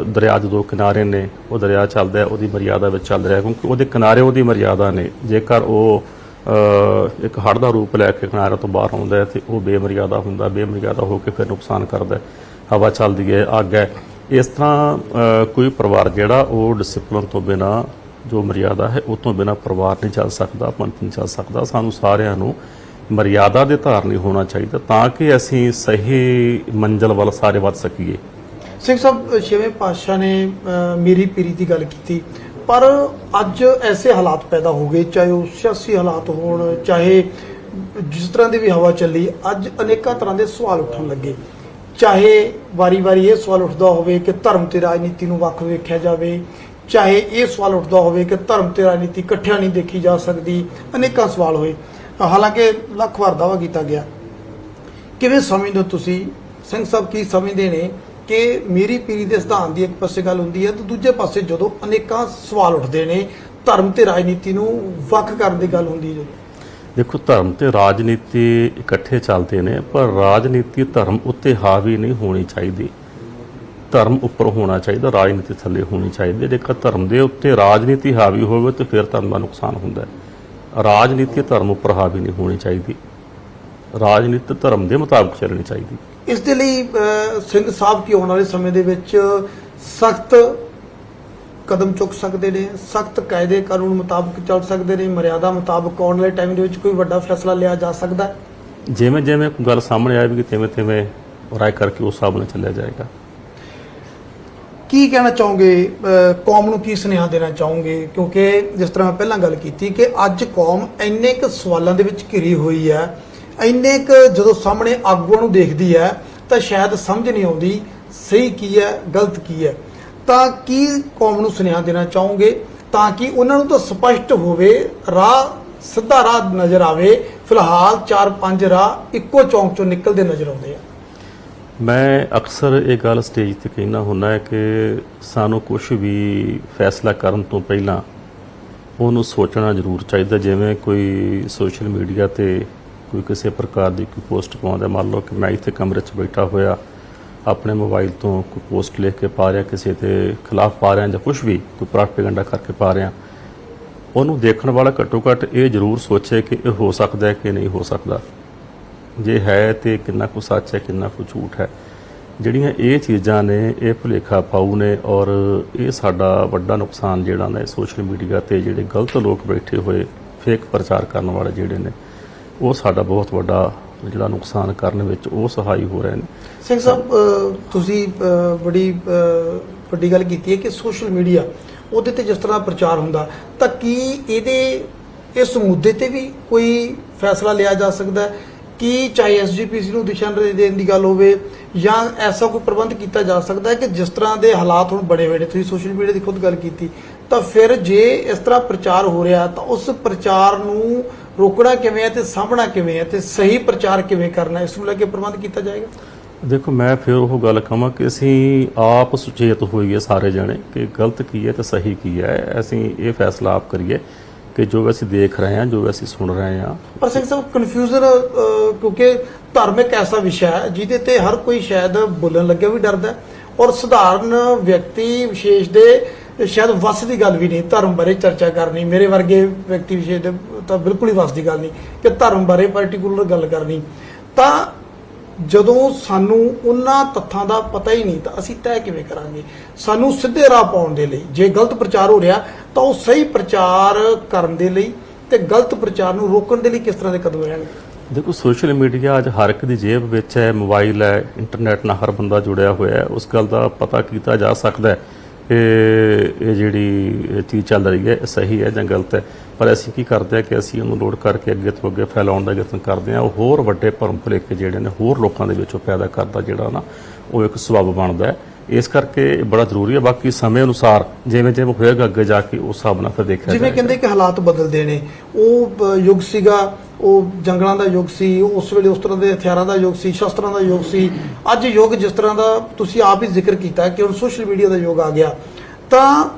ਦਰਿਆ ਦੇ ਦੋ ਕਿਨਾਰੇ ਨੇ, ਉਹ ਦਰਿਆ ਚੱਲਦਾ ਹੈ, ਉਹਦੀ ਮਰਿਆਦਾ ਵਿੱਚ ਚੱਲ ਰਿਹਾ, ਕਿਉਂਕਿ ਉਹਦੇ ਕਿਨਾਰੇ ਉਹਦੀ ਮਰਿਆਦਾ ਨੇ। ਜੇਕਰ ਉਹ ਇੱਕ ਹੜ੍ਹ ਦਾ ਰੂਪ ਲੈ ਕੇ ਕਿਨਾਰੇ ਤੋਂ ਬਾਹਰ ਆਉਂਦਾ ਹੈ ਤੇ ਉਹ ਬੇਮਰਿਆਦਾ ਹੁੰਦਾ, ਬੇਮਰਿਆਦਾ ਹੋ ਕੇ ਫਿਰ ਨੁਕਸਾਨ ਕਰਦਾ ਹੈ। ਹਵਾ ਚੱਲਦੀ ਹੈ, ਅੱਗ ਹੈ। ਇਸ ਤਰ੍ਹਾਂ ਕੋਈ ਪਰਿਵਾਰ ਜਿਹੜਾ ਉਹ ਡਿਸਪਲਿਨ ਤੋਂ ਬਿਨਾਂ, ਜੋ ਮਰਿਆਦਾ ਹੈ ਉਹ ਤੋਂ ਬਿਨਾਂ ਪਰਿਵਾਰ ਨਹੀਂ ਚੱਲ ਸਕਦਾ, ਪੰਥ ਨਹੀਂ ਚੱਲ ਸਕਦਾ। ਸਾਨੂੰ ਸਾਰਿਆਂ ਨੂੰ ਮਰਿਆਦਾ ਦੇ ਧਾਰਨੀ ਹੋਣਾ ਚਾਹੀਦਾ ਤਾਂ ਕਿ ਅਸੀਂ ਸਹੀ ਮੰਜ਼ਿਲ ਵੱਲ ਸਾਰੇ ਵੱਧ ਸਕੀਏ।
ਸਿੰਘ ਸਾਹਿਬ, ਛੇਵੇਂ ਪਾਤਸ਼ਾਹ ਨੇ ਮੇਰੀ ਪੀਰੀ ਦੀ ਗੱਲ ਕੀਤੀ, ਪਰ ਅੱਜ ਐਸੇ ਹਾਲਾਤ ਪੈਦਾ ਹੋ ਗਏ, ਚਾਹੇ ਉਹ ਸਿਆਸੀ ਹਾਲਾਤ ਹੋਣ, ਚਾਹੇ ਜਿਸ ਤਰ੍ਹਾਂ ਦੀ ਵੀ ਹਵਾ ਚੱਲੀ, ਅੱਜ ਅਨੇਕਾਂ ਤਰ੍ਹਾਂ ਦੇ ਸਵਾਲ ਉੱਠਣ ਲੱਗੇ। ਚਾਹੇ ਵਾਰੀ-ਵਾਰੀ ਇਹ ਸਵਾਲ ਉੱਠਦਾ ਹੋਵੇ ਕਿ ਧਰਮ ਤੇ ਰਾਜਨੀਤੀ ਨੂੰ ਵੱਖ ਵੇਖਿਆ ਜਾਵੇ, ਚਾਹੇ ਇਹ ਸਵਾਲ ਉੱਠਦਾ ਹੋਵੇ ਕਿ ਧਰਮ ਤੇ ਰਾਜਨੀਤੀ ਇਕੱਠਿਆਂ ਨਹੀਂ ਦੇਖੀ ਜਾ ਸਕਦੀ, ਅਨੇਕਾਂ ਸਵਾਲ ਹੋਏ। ਹਾਲਾਂਕਿ ਲੱਖ ਵਾਰ ਦਾਅਵਾ ਕੀਤਾ ਗਿਆ। ਕਿਵੇਂ ਸਮਝਦੇ ਹੋ ਤੁਸੀਂ, ਸਿੰਘ ਸਾਹਿਬ ਕੀ ਸਮਝਦੇ ਨੇ ਕਿ ਮੇਰੀ ਪੀਰੀ ਦੇ ਸਿਧਾਂਤ ਦੀ ਇੱਕ ਪਾਸੇ ਗੱਲ ਹੁੰਦੀ ਹੈ ਤੇ ਦੂਜੇ ਪਾਸੇ ਜਦੋਂ ਅਨੇਕਾਂ ਸਵਾਲ ਉੱਠਦੇ ਨੇ, ਧਰਮ ਤੇ ਰਾਜਨੀਤੀ ਨੂੰ ਵੱਖ ਕਰਨ ਦੀ ਗੱਲ ਹੁੰਦੀ ਹੈ?
ਦੇਖੋ, ਧਰਮ ਤੇ ਰਾਜਨੀਤੀ ਇਕੱਠੇ ਚੱਲਦੇ ਨੇ, ਪਰ ਰਾਜਨੀਤੀ ਧਰਮ ਉੱਤੇ ਹਾਵੀ ਨਹੀਂ ਹੋਣੀ ਚਾਹੀਦੀ। ਧਰਮ ਉੱਪਰ ਹੋਣਾ ਚਾਹੀਦਾ, ਰਾਜਨੀਤੀ ਥੱਲੇ ਹੋਣੀ ਚਾਹੀਦੀ। ਜੇਕਰ ਧਰਮ ਦੇ ਉੱਤੇ ਰਾਜਨੀਤੀ ਹਾਵੀ ਹੋਵੇ ਤਾਂ ਫਿਰ ਧਰਮ ਦਾ ਨੁਕਸਾਨ ਹੁੰਦਾ ਹੈ। ਰਾਜਨੀਤੀ ਧਰਮ ਉੱਪਰ ਹਾਵੀ ਨਹੀਂ ਹੋਣੀ ਚਾਹੀਦੀ, ਰਾਜਨੀਤੀ ਧਰਮ ਦੇ ਮੁਤਾਬਕ ਚੱਲਣੀ ਚਾਹੀਦੀ।
ਇਸ ਦੇ ਲਈ ਸਿੰਘ ਸਾਹਿਬ ਕੀ ਆਉਣ ਵਾਲੇ ਸਮੇਂ ਦੇ ਵਿੱਚ ਸਖਤ ਕਦਮ ਚੁੱਕ ਸਕਦੇ ਨੇ, ਸਖਤ ਕਾਇਦੇ ਕਾਨੂੰਨ ਮੁਤਾਬਕ ਚੱਲ ਸਕਦੇ ਨੇ, ਮਰਿਆਦਾ ਮੁਤਾਬਕ ਆਉਣ ਵਾਲੇ ਟਾਈਮ ਦੇ ਵਿੱਚ ਕੋਈ ਵੱਡਾ ਫੈਸਲਾ ਲਿਆ ਜਾ ਸਕਦਾ ਹੈ?
ਜਿਵੇਂ ਜਿਵੇਂ ਕੋਈ ਗੱਲ ਸਾਹਮਣੇ ਆਏਗੀ ਤਿਵੇਂ ਤਿਵੇਂ ਰਾਏ ਕਰਕੇ ਉਸ ਹਿਸਾਬ ਨਾਲ ਚੱਲਿਆ ਜਾਏਗਾ।
ਕੀ ਕਹਿਣਾ ਚਾਹੋਗੇ, ਕੌਮ ਨੂੰ ਕੀ ਸੁਨੇਹਾ ਦੇਣਾ ਚਾਹੋਗੇ? ਕਿਉਂਕਿ ਜਿਸ ਤਰ੍ਹਾਂ ਮੈਂ ਪਹਿਲਾਂ ਗੱਲ ਕੀਤੀ ਕਿ ਅੱਜ ਕੌਮ ਇੰਨੇ ਕੁ ਸਵਾਲਾਂ ਦੇ ਵਿੱਚ ਘਿਰੀ ਹੋਈ ਹੈ, ਇੰਨੇ ਕੁ ਜਦੋਂ ਸਾਹਮਣੇ ਆਗੂਆਂ ਨੂੰ ਦੇਖਦੀ ਹੈ ਤਾਂ ਸ਼ਾਇਦ ਸਮਝ ਨਹੀਂ ਆਉਂਦੀ ਸਹੀ ਕੀ ਹੈ, ਗਲਤ ਕੀ ਹੈ। ਤਾਂ ਕੀ ਕੌਮ ਨੂੰ ਸੁਨੇਹਾ ਦੇਣਾ ਚਾਹੋਗੇ ਤਾਂ ਕਿ ਉਹਨਾਂ ਨੂੰ ਤਾਂ ਸਪਸ਼ਟ ਹੋਵੇ, ਰਾਹ ਸਿੱਧਾ ਰਾਹ ਨਜ਼ਰ ਆਵੇ? ਫਿਲਹਾਲ 4-5 ਰਾਹ ਇੱਕੋ ਚੌਂਕ ਚੋਂ ਨਿਕਲਦੇ ਨਜ਼ਰ ਆਉਂਦੇ ਆ।
ਮੈਂ ਅਕਸਰ ਇਹ ਗੱਲ ਸਟੇਜ ਤੇ ਕਹਿਣਾ ਹੁੰਦਾ ਹੈ ਕਿ ਸਾਨੂੰ ਕੁਝ ਵੀ ਫੈਸਲਾ ਕਰਨ ਤੋਂ ਪਹਿਲਾਂ ਉਹਨੂੰ ਸੋਚਣਾ ਜ਼ਰੂਰ ਚਾਹੀਦਾ। ਜਿਵੇਂ ਕੋਈ ਸੋਸ਼ਲ ਮੀਡੀਆ ਤੇ ਕੋਈ ਕਿਸੇ ਪ੍ਰਕਾਰ ਦੀ ਕੋਈ ਪੋਸਟ ਪਾਉਂਦਾ, ਮੰਨ ਲਓ ਕਿ ਮੈਂ ਇੱਥੇ ਕਮਰੇ 'ਚ ਬੈਠਾ ਹੋਇਆ ਆਪਣੇ ਮੋਬਾਈਲ ਤੋਂ ਕੋਈ ਪੋਸਟ ਲਿਖ ਕੇ ਪਾ ਰਿਹਾ, ਕਿਸੇ ਦੇ ਖਿਲਾਫ ਪਾ ਰਿਹਾ ਜਾਂ ਕੁਝ ਵੀ ਕੋਈ ਪ੍ਰੋਪੇਗੈਂਡਾ ਕਰਕੇ ਪਾ ਰਿਹਾ, ਉਹਨੂੰ ਦੇਖਣ ਵਾਲਾ ਘੱਟੋ ਘੱਟ ਇਹ ਜ਼ਰੂਰ ਸੋਚੇ ਕਿ ਇਹ ਹੋ ਸਕਦਾ ਹੈ ਕਿ ਨਹੀਂ ਹੋ ਸਕਦਾ। ਜੇ ਹੈ ਤੇ ਕਿੰਨਾ ਕੁ ਸੱਚ ਹੈ, ਕਿੰਨਾ ਕੁ ਝੂਠ ਹੈ। ਜਿਹੜੀਆਂ ਇਹ ਚੀਜ਼ਾਂ ਨੇ ਇਹ ਭੁਲੇਖਾ ਪਾਊ ਨੇ, ਔਰ ਇਹ ਸਾਡਾ ਵੱਡਾ ਨੁਕਸਾਨ ਜਿਹੜਾ ਨੇ ਸੋਸ਼ਲ ਮੀਡੀਆ ਤੇ ਜਿਹੜੇ ਗਲਤ ਲੋਕ ਬੈਠੇ ਹੋਏ ਫੇਕ ਪ੍ਰਚਾਰ ਕਰਨ ਵਾਲੇ ਜਿਹੜੇ ਨੇ, ਉਹ ਸਾਡਾ ਬਹੁਤ ਵੱਡਾ ਜਿਹੜਾ ਨੁਕਸਾਨ ਕਰਨ ਵਿੱਚ ਉਹ ਸਹਾਈ ਹੋ ਰਹੇ ਨੇ।
ਸਿੰਘ ਸਾਹਿਬ, ਤੁਸੀਂ ਬੜੀ ਵੱਡੀ ਗੱਲ ਕੀਤੀ ਹੈ ਕਿ ਸੋਸ਼ਲ ਮੀਡੀਆ ਉਹਦੇ ਤੇ ਜਿਸ ਤਰ੍ਹਾਂ ਪ੍ਰਚਾਰ ਹੁੰਦਾ, ਤਾਂ ਕੀ ਇਹਦੇ ਇਸ ਮੁੱਦੇ ਤੇ ਵੀ ਕੋਈ ਫੈਸਲਾ ਲਿਆ ਜਾ ਸਕਦਾ ਹੈ ਕਿ ਚਾਹੇ ਐਸਜੀਪੀਸੀ ਨੂੰ ਦਿਸ਼ਾ ਨਿਰਦੇਸ਼ ਦੇਣ ਦੀ ਗੱਲ ਹੋਵੇ ਜਾਂ ਐਸਾ ਕੋਈ ਪ੍ਰਬੰਧ ਕੀਤਾ ਜਾ ਸਕਦਾ ਹੈ ਕਿ ਜਿਸ ਤਰ੍ਹਾਂ ਦੇ ਹਾਲਾਤ ਹੁਣ ਬਣੇ ਹੋਏ ਨੇ, ਤੁਸੀਂ ਸੋਸ਼ਲ ਮੀਡੀਆ ਦੀ ਖੁਦ ਗੱਲ ਕੀਤੀ, ਤਾਂ ਫਿਰ ਜੇ ਇਸ ਤਰ੍ਹਾਂ ਪ੍ਰਚਾਰ ਹੋ ਰਿਹਾ ਤਾਂ ਉਸ ਪ੍ਰਚਾਰ ਨੂੰ ਰੋਕਣਾ ਕਿਵੇਂ ਹੈ ਤੇ ਸਾਂਭਣਾ ਕਿਵੇਂ ਹੈ ਤੇ ਸਹੀ ਪ੍ਰਚਾਰ ਕਿਵੇਂ ਕਰਨਾ, ਇਸ ਨੂੰ ਲੈ ਕੇ ਪ੍ਰਬੰਧ ਕੀਤਾ ਜਾਏਗਾ?
ਦੇਖੋ, ਮੈਂ ਫਿਰ ਉਹ ਗੱਲ ਕਹਾਂ ਕਿ ਅਸੀਂ ਆਪ ਸੁਚੇਤ ਹੋਈਏ ਸਾਰੇ ਜਣੇ ਕਿ ਗਲਤ ਕੀ ਹੈ ਤੇ ਸਹੀ ਕੀ ਹੈ। ਅਸੀਂ ਇਹ ਫੈਸਲਾ ਆਪ ਕਰੀਏ ਕਿ ਜੋ ਅਸੀਂ ਦੇਖ ਰਹੇ ਹਾਂ, ਜੋ ਅਸੀਂ ਸੁਣ ਰਹੇ ਹਾਂ।
ਪਰ ਸਿੰਘ ਸਾਹਿਬ, ਕਨਫਿਊਜ਼ਨ, ਕਿਉਂਕਿ ਧਰਮ ਇੱਕ ਐਸਾ ਵਿਸ਼ਾ ਹੈ ਜਿਹਦੇ ਤੇ ਹਰ ਕੋਈ ਸ਼ਾਇਦ ਬੋਲਣ ਲੱਗਿਆ ਵੀ ਡਰਦਾ, ਔਰ ਸਧਾਰਨ ਵਿਅਕਤੀ ਵਿਸ਼ੇਸ਼ ਦੇ ਸ਼ਾਇਦ ਵੱਸ ਦੀ ਗੱਲ ਵੀ ਨਹੀਂ ਧਰਮ ਬਾਰੇ ਚਰਚਾ ਕਰਨੀ। ਮੇਰੇ ਵਰਗੇ ਵਿਅਕਤੀ ਵਿਸ਼ੇਸ਼ ਦੇ ਤਾਂ ਬਿਲਕੁਲ ਹੀ ਵੱਸ ਦੀ ਗੱਲ ਨਹੀਂ ਕਿ ਧਰਮ ਬਾਰੇ ਪਾਰਟਿਕੂਲਰ ਗੱਲ ਕਰਨੀ। ਤਾਂ ਜਦੋਂ ਸਾਨੂੰ ਉਹਨਾਂ ਤੱਥਾਂ ਦਾ ਪਤਾ ਹੀ ਨਹੀਂ ਤਾਂ ਅਸੀਂ ਤੈਅ ਕਿਵੇਂ ਕਰਾਂਗੇ? ਸਾਨੂੰ ਸਿੱਧੇ ਰਾਹ ਪਾਉਣ ਦੇ ਲਈ, ਜੇ ਗਲਤ ਪ੍ਰਚਾਰ ਹੋ ਰਿਹਾ ਤਾਂ ਉਹ ਸਹੀ ਪ੍ਰਚਾਰ ਕਰਨ ਦੇ ਲਈ ਤੇ ਗਲਤ ਪ੍ਰਚਾਰ ਨੂੰ ਰੋਕਣ ਦੇ ਲਈ ਕਿਸ ਤਰ੍ਹਾਂ ਦੇ ਕਦਮ ਲੈਣਗੇ?
ਦੇਖੋ, ਸੋਸ਼ਲ ਮੀਡੀਆ ਅੱਜ ਹਰ ਇੱਕ ਦੀ ਜੇਬ ਵਿੱਚ ਹੈ, ਮੋਬਾਈਲ ਹੈ, ਇੰਟਰਨੈਟ ਨਾਲ ਹਰ ਬੰਦਾ ਜੁੜਿਆ ਹੋਇਆ ਹੈ। ਉਸ ਗੱਲ ਦਾ ਪਤਾ ਕੀਤਾ ਜਾ ਸਕਦਾ ਹੈ ਕਿ ਇਹ ਜਿਹੜੀ ਚੀਜ਼ ਚੱਲ ਰਹੀ ਹੈ ਇਹ ਸਹੀ ਹੈ ਜਾਂ ਗਲਤ ਹੈ। ਪਰ ਅਸੀਂ ਕੀ ਕਰਦੇ ਹਾਂ ਕਿ ਅਸੀਂ ਉਹਨੂੰ ਲੋਡ ਕਰਕੇ ਅੱਗੇ ਤੋਂ ਅੱਗੇ ਫੈਲਾਉਣ ਦਾ ਯਤਨ ਕਰਦੇ ਹਾਂ। ਉਹ ਹੋਰ ਵੱਡੇ ਭਰਮ ਭੁਲੇਖੇ ਜਿਹੜੇ ਨੇ ਹੋਰ ਲੋਕਾਂ ਦੇ ਵਿੱਚ ਉਹ ਪੈਦਾ ਕਰਦਾ, ਜਿਹੜਾ ਨਾ ਉਹ ਇੱਕ ਸਬੱਬ ਬਣਦਾ ਹੈ। ਇਸ ਕਰਕੇ ਇਹ ਬੜਾ ਜ਼ਰੂਰੀ ਹੈ। ਬਾਕੀ ਸਮੇਂ ਅਨੁਸਾਰ ਜਿਵੇਂ ਜਿਵੇਂ ਹੋਏਗਾ ਅੱਗੇ ਜਾ ਕੇ ਉਸ ਹਿਸਾਬ ਨਾਲ ਫਿਰ ਦੇਖਿਆ
ਜਿਵੇਂ ਕਹਿੰਦੇ ਕਿ ਹਾਲਾਤ ਬਦਲਦੇ ਨੇ, ਉਹ ਯੁੱਗ ਸੀਗਾ, ਉਹ ਜੰਗਲਾਂ ਦਾ ਯੁੱਗ ਸੀ, ਉਸ ਵੇਲੇ ਉਸ ਤਰ੍ਹਾਂ ਦੇ ਹਥਿਆਰਾਂ ਦਾ ਯੁੱਗ ਸੀ, ਸ਼ਸਤਰਾਂ ਦਾ ਯੁੱਗ ਸੀ। ਅੱਜ ਯੁੱਗ ਜਿਸ ਤਰ੍ਹਾਂ ਦਾ ਤੁਸੀਂ ਆਪ ਹੀ ਜ਼ਿਕਰ ਕੀਤਾ ਕਿ ਹੁਣ ਸੋਸ਼ਲ ਮੀਡੀਆ ਦਾ ਯੁੱਗ ਆ ਗਿਆ, ਤਾਂ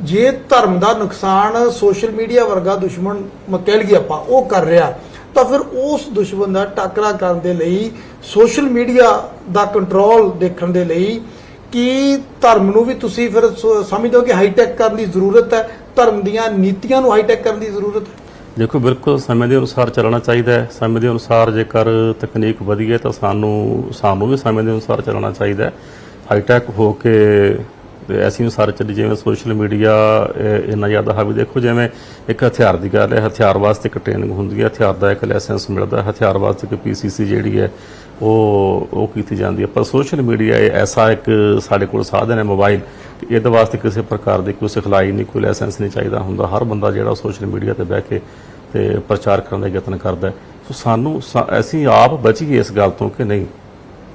ਜੇ ਧਰਮ ਦਾ ਨੁਕਸਾਨ ਸੋਸ਼ਲ ਮੀਡੀਆ ਵਰਗਾ ਦੁਸ਼ਮਣ ਕਹਿ ਲਈਏ ਆਪਾਂ ਉਹ ਕਰ ਰਿਹਾ, ਤਾਂ ਫਿਰ ਉਸ ਦੁਸ਼ਮਣ ਦਾ ਟਾਕਰਾ ਕਰਨ ਦੇ ਲਈ ਸੋਸ਼ਲ ਮੀਡੀਆ ਦਾ ਕੰਟਰੋਲ ਦੇਖਣ ਦੇ ਲਈ ਕੀ ਧਰਮ ਨੂੰ ਵੀ ਤੁਸੀਂ ਫਿਰ ਸਮਝਦੇ ਹੋ ਕਿ ਹਾਈਟੈਕ ਕਰਨ ਦੀ ਜ਼ਰੂਰਤ ਹੈ? ਧਰਮ ਦੀਆਂ ਨੀਤੀਆਂ ਨੂੰ ਹਾਈਟੈਕ ਕਰਨ ਦੀ ਜ਼ਰੂਰਤ ਹੈ?
ਦੇਖੋ, ਬਿਲਕੁਲ ਸਮੇਂ ਦੇ ਅਨੁਸਾਰ ਚੱਲਣਾ ਚਾਹੀਦਾ ਹੈ। ਸਮੇਂ ਦੇ ਅਨੁਸਾਰ ਜੇਕਰ ਤਕਨੀਕ ਵਧੀ ਹੈ ਤਾਂ ਸਾਨੂੰ ਵੀ ਸਮੇਂ ਦੇ ਅਨੁਸਾਰ ਚੱਲਣਾ ਚਾਹੀਦਾ ਹੈ। ਹਾਈਟੈਕ ਹੋ ਕੇ ਐਸੀ ਅਨੁਸਾਰ ਚੱਲੀ ਜਿਵੇਂ ਸੋਸ਼ਲ ਮੀਡੀਆ ਇੰਨਾ ਜ਼ਿਆਦਾ ਹਾਵੀ। ਦੇਖੋ, ਜਿਵੇਂ ਇੱਕ ਹਥਿਆਰ ਦੀ ਗੱਲ ਹੈ, ਹਥਿਆਰ ਵਾਸਤੇ ਇੱਕ ਟ੍ਰੇਨਿੰਗ ਹੁੰਦੀ ਹੈ, ਹਥਿਆਰ ਦਾ ਇੱਕ ਲਾਇਸੈਂਸ ਮਿਲਦਾ, ਹਥਿਆਰ ਵਾਸਤੇ ਇੱਕ PCC ਜਿਹੜੀ ਹੈ ਉਹ ਕੀਤੀ ਜਾਂਦੀ ਹੈ। ਪਰ ਸੋਸ਼ਲ ਮੀਡੀਆ ਐਸਾ ਇੱਕ ਸਾਡੇ ਕੋਲ ਸਾਧਨ ਹੈ, ਮੋਬਾਈਲ, ਇਹਦੇ ਵਾਸਤੇ ਕਿਸੇ ਪ੍ਰਕਾਰ ਦੀ ਕੋਈ ਸਿਖਲਾਈ ਨਹੀਂ, ਕੋਈ ਲਾਇਸੈਂਸ ਨਹੀਂ ਚਾਹੀਦਾ ਹੁੰਦਾ। ਹਰ ਬੰਦਾ ਜਿਹੜਾ ਸੋਸ਼ਲ ਮੀਡੀਆ ਤੇ ਬਹਿ ਕੇ ਤੇ ਪ੍ਰਚਾਰ ਕਰਨ ਦਾ ਯਤਨ ਕਰਦਾ ਹੈ। ਸੋ ਅਸੀਂ ਆਪ ਬਚੀਏ ਇਸ ਗੱਲ ਤੋਂ ਕਿ ਨਹੀਂ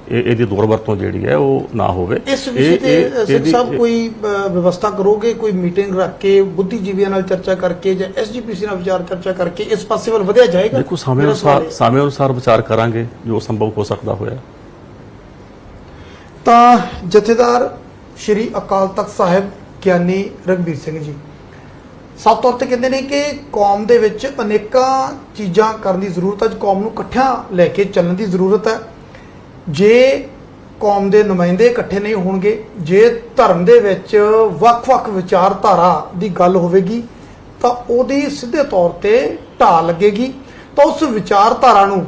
ਇਹਦੀ ਦੁਰਵਰਤੋਂ ਜਿਹੜੀ ਹੈ ਉਹ ਨਾ ਹੋਵੇ।
ਇਸ ਵਿਸ਼ੇ ਤੇ ਸਿੱਖ ਸਾਹਿਬ ਕੋਈ ਵਿਵਸਥਾ ਕਰੋਗੇ, ਕੋਈ ਮੀਟਿੰਗ ਰੱਖ ਕੇ ਬੁੱਧੀਜੀਵੀਆਂ ਨਾਲ ਚਰਚਾ ਕਰਕੇ ਜਾਂ SGPC ਨਾਲ ਵਿਚਾਰ ਚਰਚਾ ਕਰਕੇ ਇਸ ਪਾਸੇ ਵੱਲ ਵਧਿਆ ਜਾਏਗਾ?
ਦੇਖੋ, ਸਮੇਂ ਅਨੁਸਾਰ ਵਿਚਾਰ ਕਰਾਂਗੇ ਜੋ ਸੰਭਵ ਹੋ ਸਕਦਾ ਹੋਇਆ।
ਤਾਂ ਜਥੇਦਾਰ ਸ਼੍ਰੀ ਅਕਾਲ ਤਖਤ ਸਾਹਿਬ ਗਿਆਨੀ ਰਘਬੀਰ ਸਿੰਘ ਜੀ ਸਾਫ਼ ਤੌਰ ਤੇ ਕਹਿੰਦੇ ਨੇ ਕਿ ਕੌਮ ਦੇ ਵਿੱਚ ਅਨੇਕਾਂ ਚੀਜ਼ਾਂ ਕਰਨ ਦੀ ਜ਼ਰੂਰਤ ਹੈ, ਕੌਮ ਨੂੰ ਇਕੱਠਿਆਂ ਲੈ ਕੇ ਚੱਲਣ ਦੀ ਜ਼ਰੂਰਤ ਹੈ। ਜੇ ਕੌਮ ਦੇ ਨੁਮਾਇੰਦੇ ਇਕੱਠੇ ਨਹੀਂ ਹੋਣਗੇ, ਜੇ ਧਰਮ ਦੇ ਵਿੱਚ ਵੱਖ-ਵੱਖ ਵਿਚਾਰਧਾਰਾ ਦੀ ਗੱਲ ਹੋਵੇਗੀ ਤਾਂ ਉਹਦੀ ਸਿੱਧੇ ਤੌਰ ਤੇ ਢਾਹ ਲੱਗੇਗੀ। ਤਾਂ ਉਸ ਵਿਚਾਰਧਾਰਾ ਨੂੰ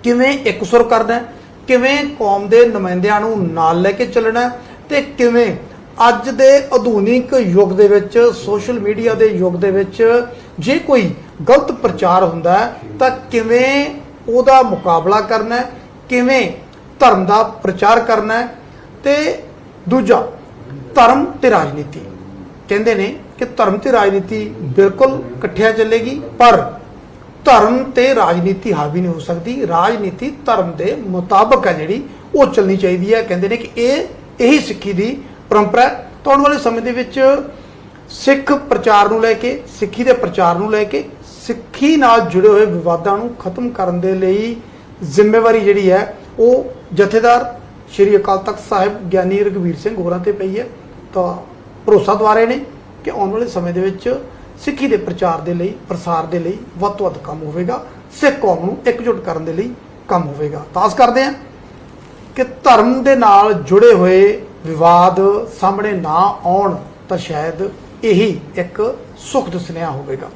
ਕਿਵੇਂ ਇਕਸੁਰ ਕਰਨਾ ਹੈ, ਕਿਵੇਂ ਕੌਮ ਦੇ ਨੁਮਾਇੰਦਿਆਂ ਨੂੰ ਨਾਲ ਲੈ ਕੇ ਚੱਲਣਾ ਹੈ ਤੇ ਕਿਵੇਂ ਅੱਜ ਦੇ ਆਧੁਨਿਕ ਯੁੱਗ ਦੇ ਵਿੱਚ, ਸੋਸ਼ਲ ਮੀਡੀਆ ਦੇ ਯੁੱਗ ਦੇ ਵਿੱਚ ਜੇ ਕੋਈ ਗਲਤ ਪ੍ਰਚਾਰ ਹੁੰਦਾ ਹੈ ਤਾਂ ਕਿਵੇਂ ਉਹਦਾ ਮੁਕਾਬਲਾ ਕਰਨਾ ਹੈ, ਕਿਵੇਂ ਧਰਮ ਦਾ ਪ੍ਰਚਾਰ ਕਰਨਾ ਹੈ। ਤੇ ਦੂਜਾ, ਧਰਮ ਤੇ ਰਾਜਨੀਤੀ ਕਹਿੰਦੇ ਨੇ ਕਿ ਧਰਮ ਤੇ ਰਾਜਨੀਤੀ ਬਿਲਕੁਲ ਇਕੱਠਿਆਂ ਚੱਲੇਗੀ, ਪਰ ਧਰਮ ਤੇ ਰਾਜਨੀਤੀ ਹਾਵੀ ਨਹੀਂ ਹੋ ਸਕਦੀ। ਰਾਜਨੀਤੀ ਧਰਮ ਦੇ ਮੁਤਾਬਕ ਹੈ ਜਿਹੜੀ ਉਹ ਚੱਲਣੀ ਚਾਹੀਦੀ ਹੈ। ਕਹਿੰਦੇ ਨੇ ਕਿ ਇਹੀ ਸਿੱਖੀ ਦੀ ਪਰੰਪਰਾ ਹੈ। ਤਾਂ ਆਉਣ ਵਾਲੇ ਸਮੇਂ ਦੇ ਵਿੱਚ ਸਿੱਖ ਪ੍ਰਚਾਰ ਨੂੰ ਲੈ ਕੇ, ਸਿੱਖੀ ਦੇ ਪ੍ਰਚਾਰ ਨੂੰ ਲੈ ਕੇ, ਸਿੱਖੀ ਨਾਲ ਜੁੜੇ ਹੋਏ ਵਿਵਾਦਾਂ ਨੂੰ ਖਤਮ ਕਰਨ ਦੇ ਲਈ ਜ਼ਿੰਮੇਵਾਰੀ ਜਿਹੜੀ ਹੈ ਉਹ ਜਥੇਦਾਰ ਸ਼੍ਰੀ ਅਕਾਲ ਤਖਤ ਸਾਹਿਬ ਗਿਆਨੀ ਰਘਬੀਰ ਸਿੰਘ ਹੋਰਾਂ ਤੇ ਪਈ ਹੈ। ਤਾਂ ਭਰੋਸਾ ਦਵਾ ਰਹੇ ਨੇ ਕਿ ਆਉਣ ਵਾਲੇ ਸਮੇਂ ਦੇ ਵਿੱਚ ਸਿੱਖੀ ਦੇ ਪ੍ਰਚਾਰ ਦੇ ਲਈ, ਪ੍ਰਸਾਰ ਦੇ ਲਈ ਵੱਧ ਤੋਂ ਵੱਧ ਕੰਮ ਹੋਵੇਗਾ, ਸਿੱਖ ਕੌਮ ਨੂੰ ਇਕਜੁੱਟ ਕਰਨ ਦੇ ਲਈ ਕੰਮ ਹੋਵੇਗਾ। ਤਾਂ ਆਸ ਕਰਦੇ ਹਾਂ ਕਿ ਧਰਮ ਦੇ ਨਾਲ ਜੁੜੇ ਹੋਏ ਵਿਵਾਦ ਸਾਹਮਣੇ ਨਾ ਆਉਣ ਤਾਂ ਸ਼ਾਇਦ ਇਹੀ ਇੱਕ ਸੁਖਦ ਸੁਨੇਹਾ ਹੋਵੇਗਾ।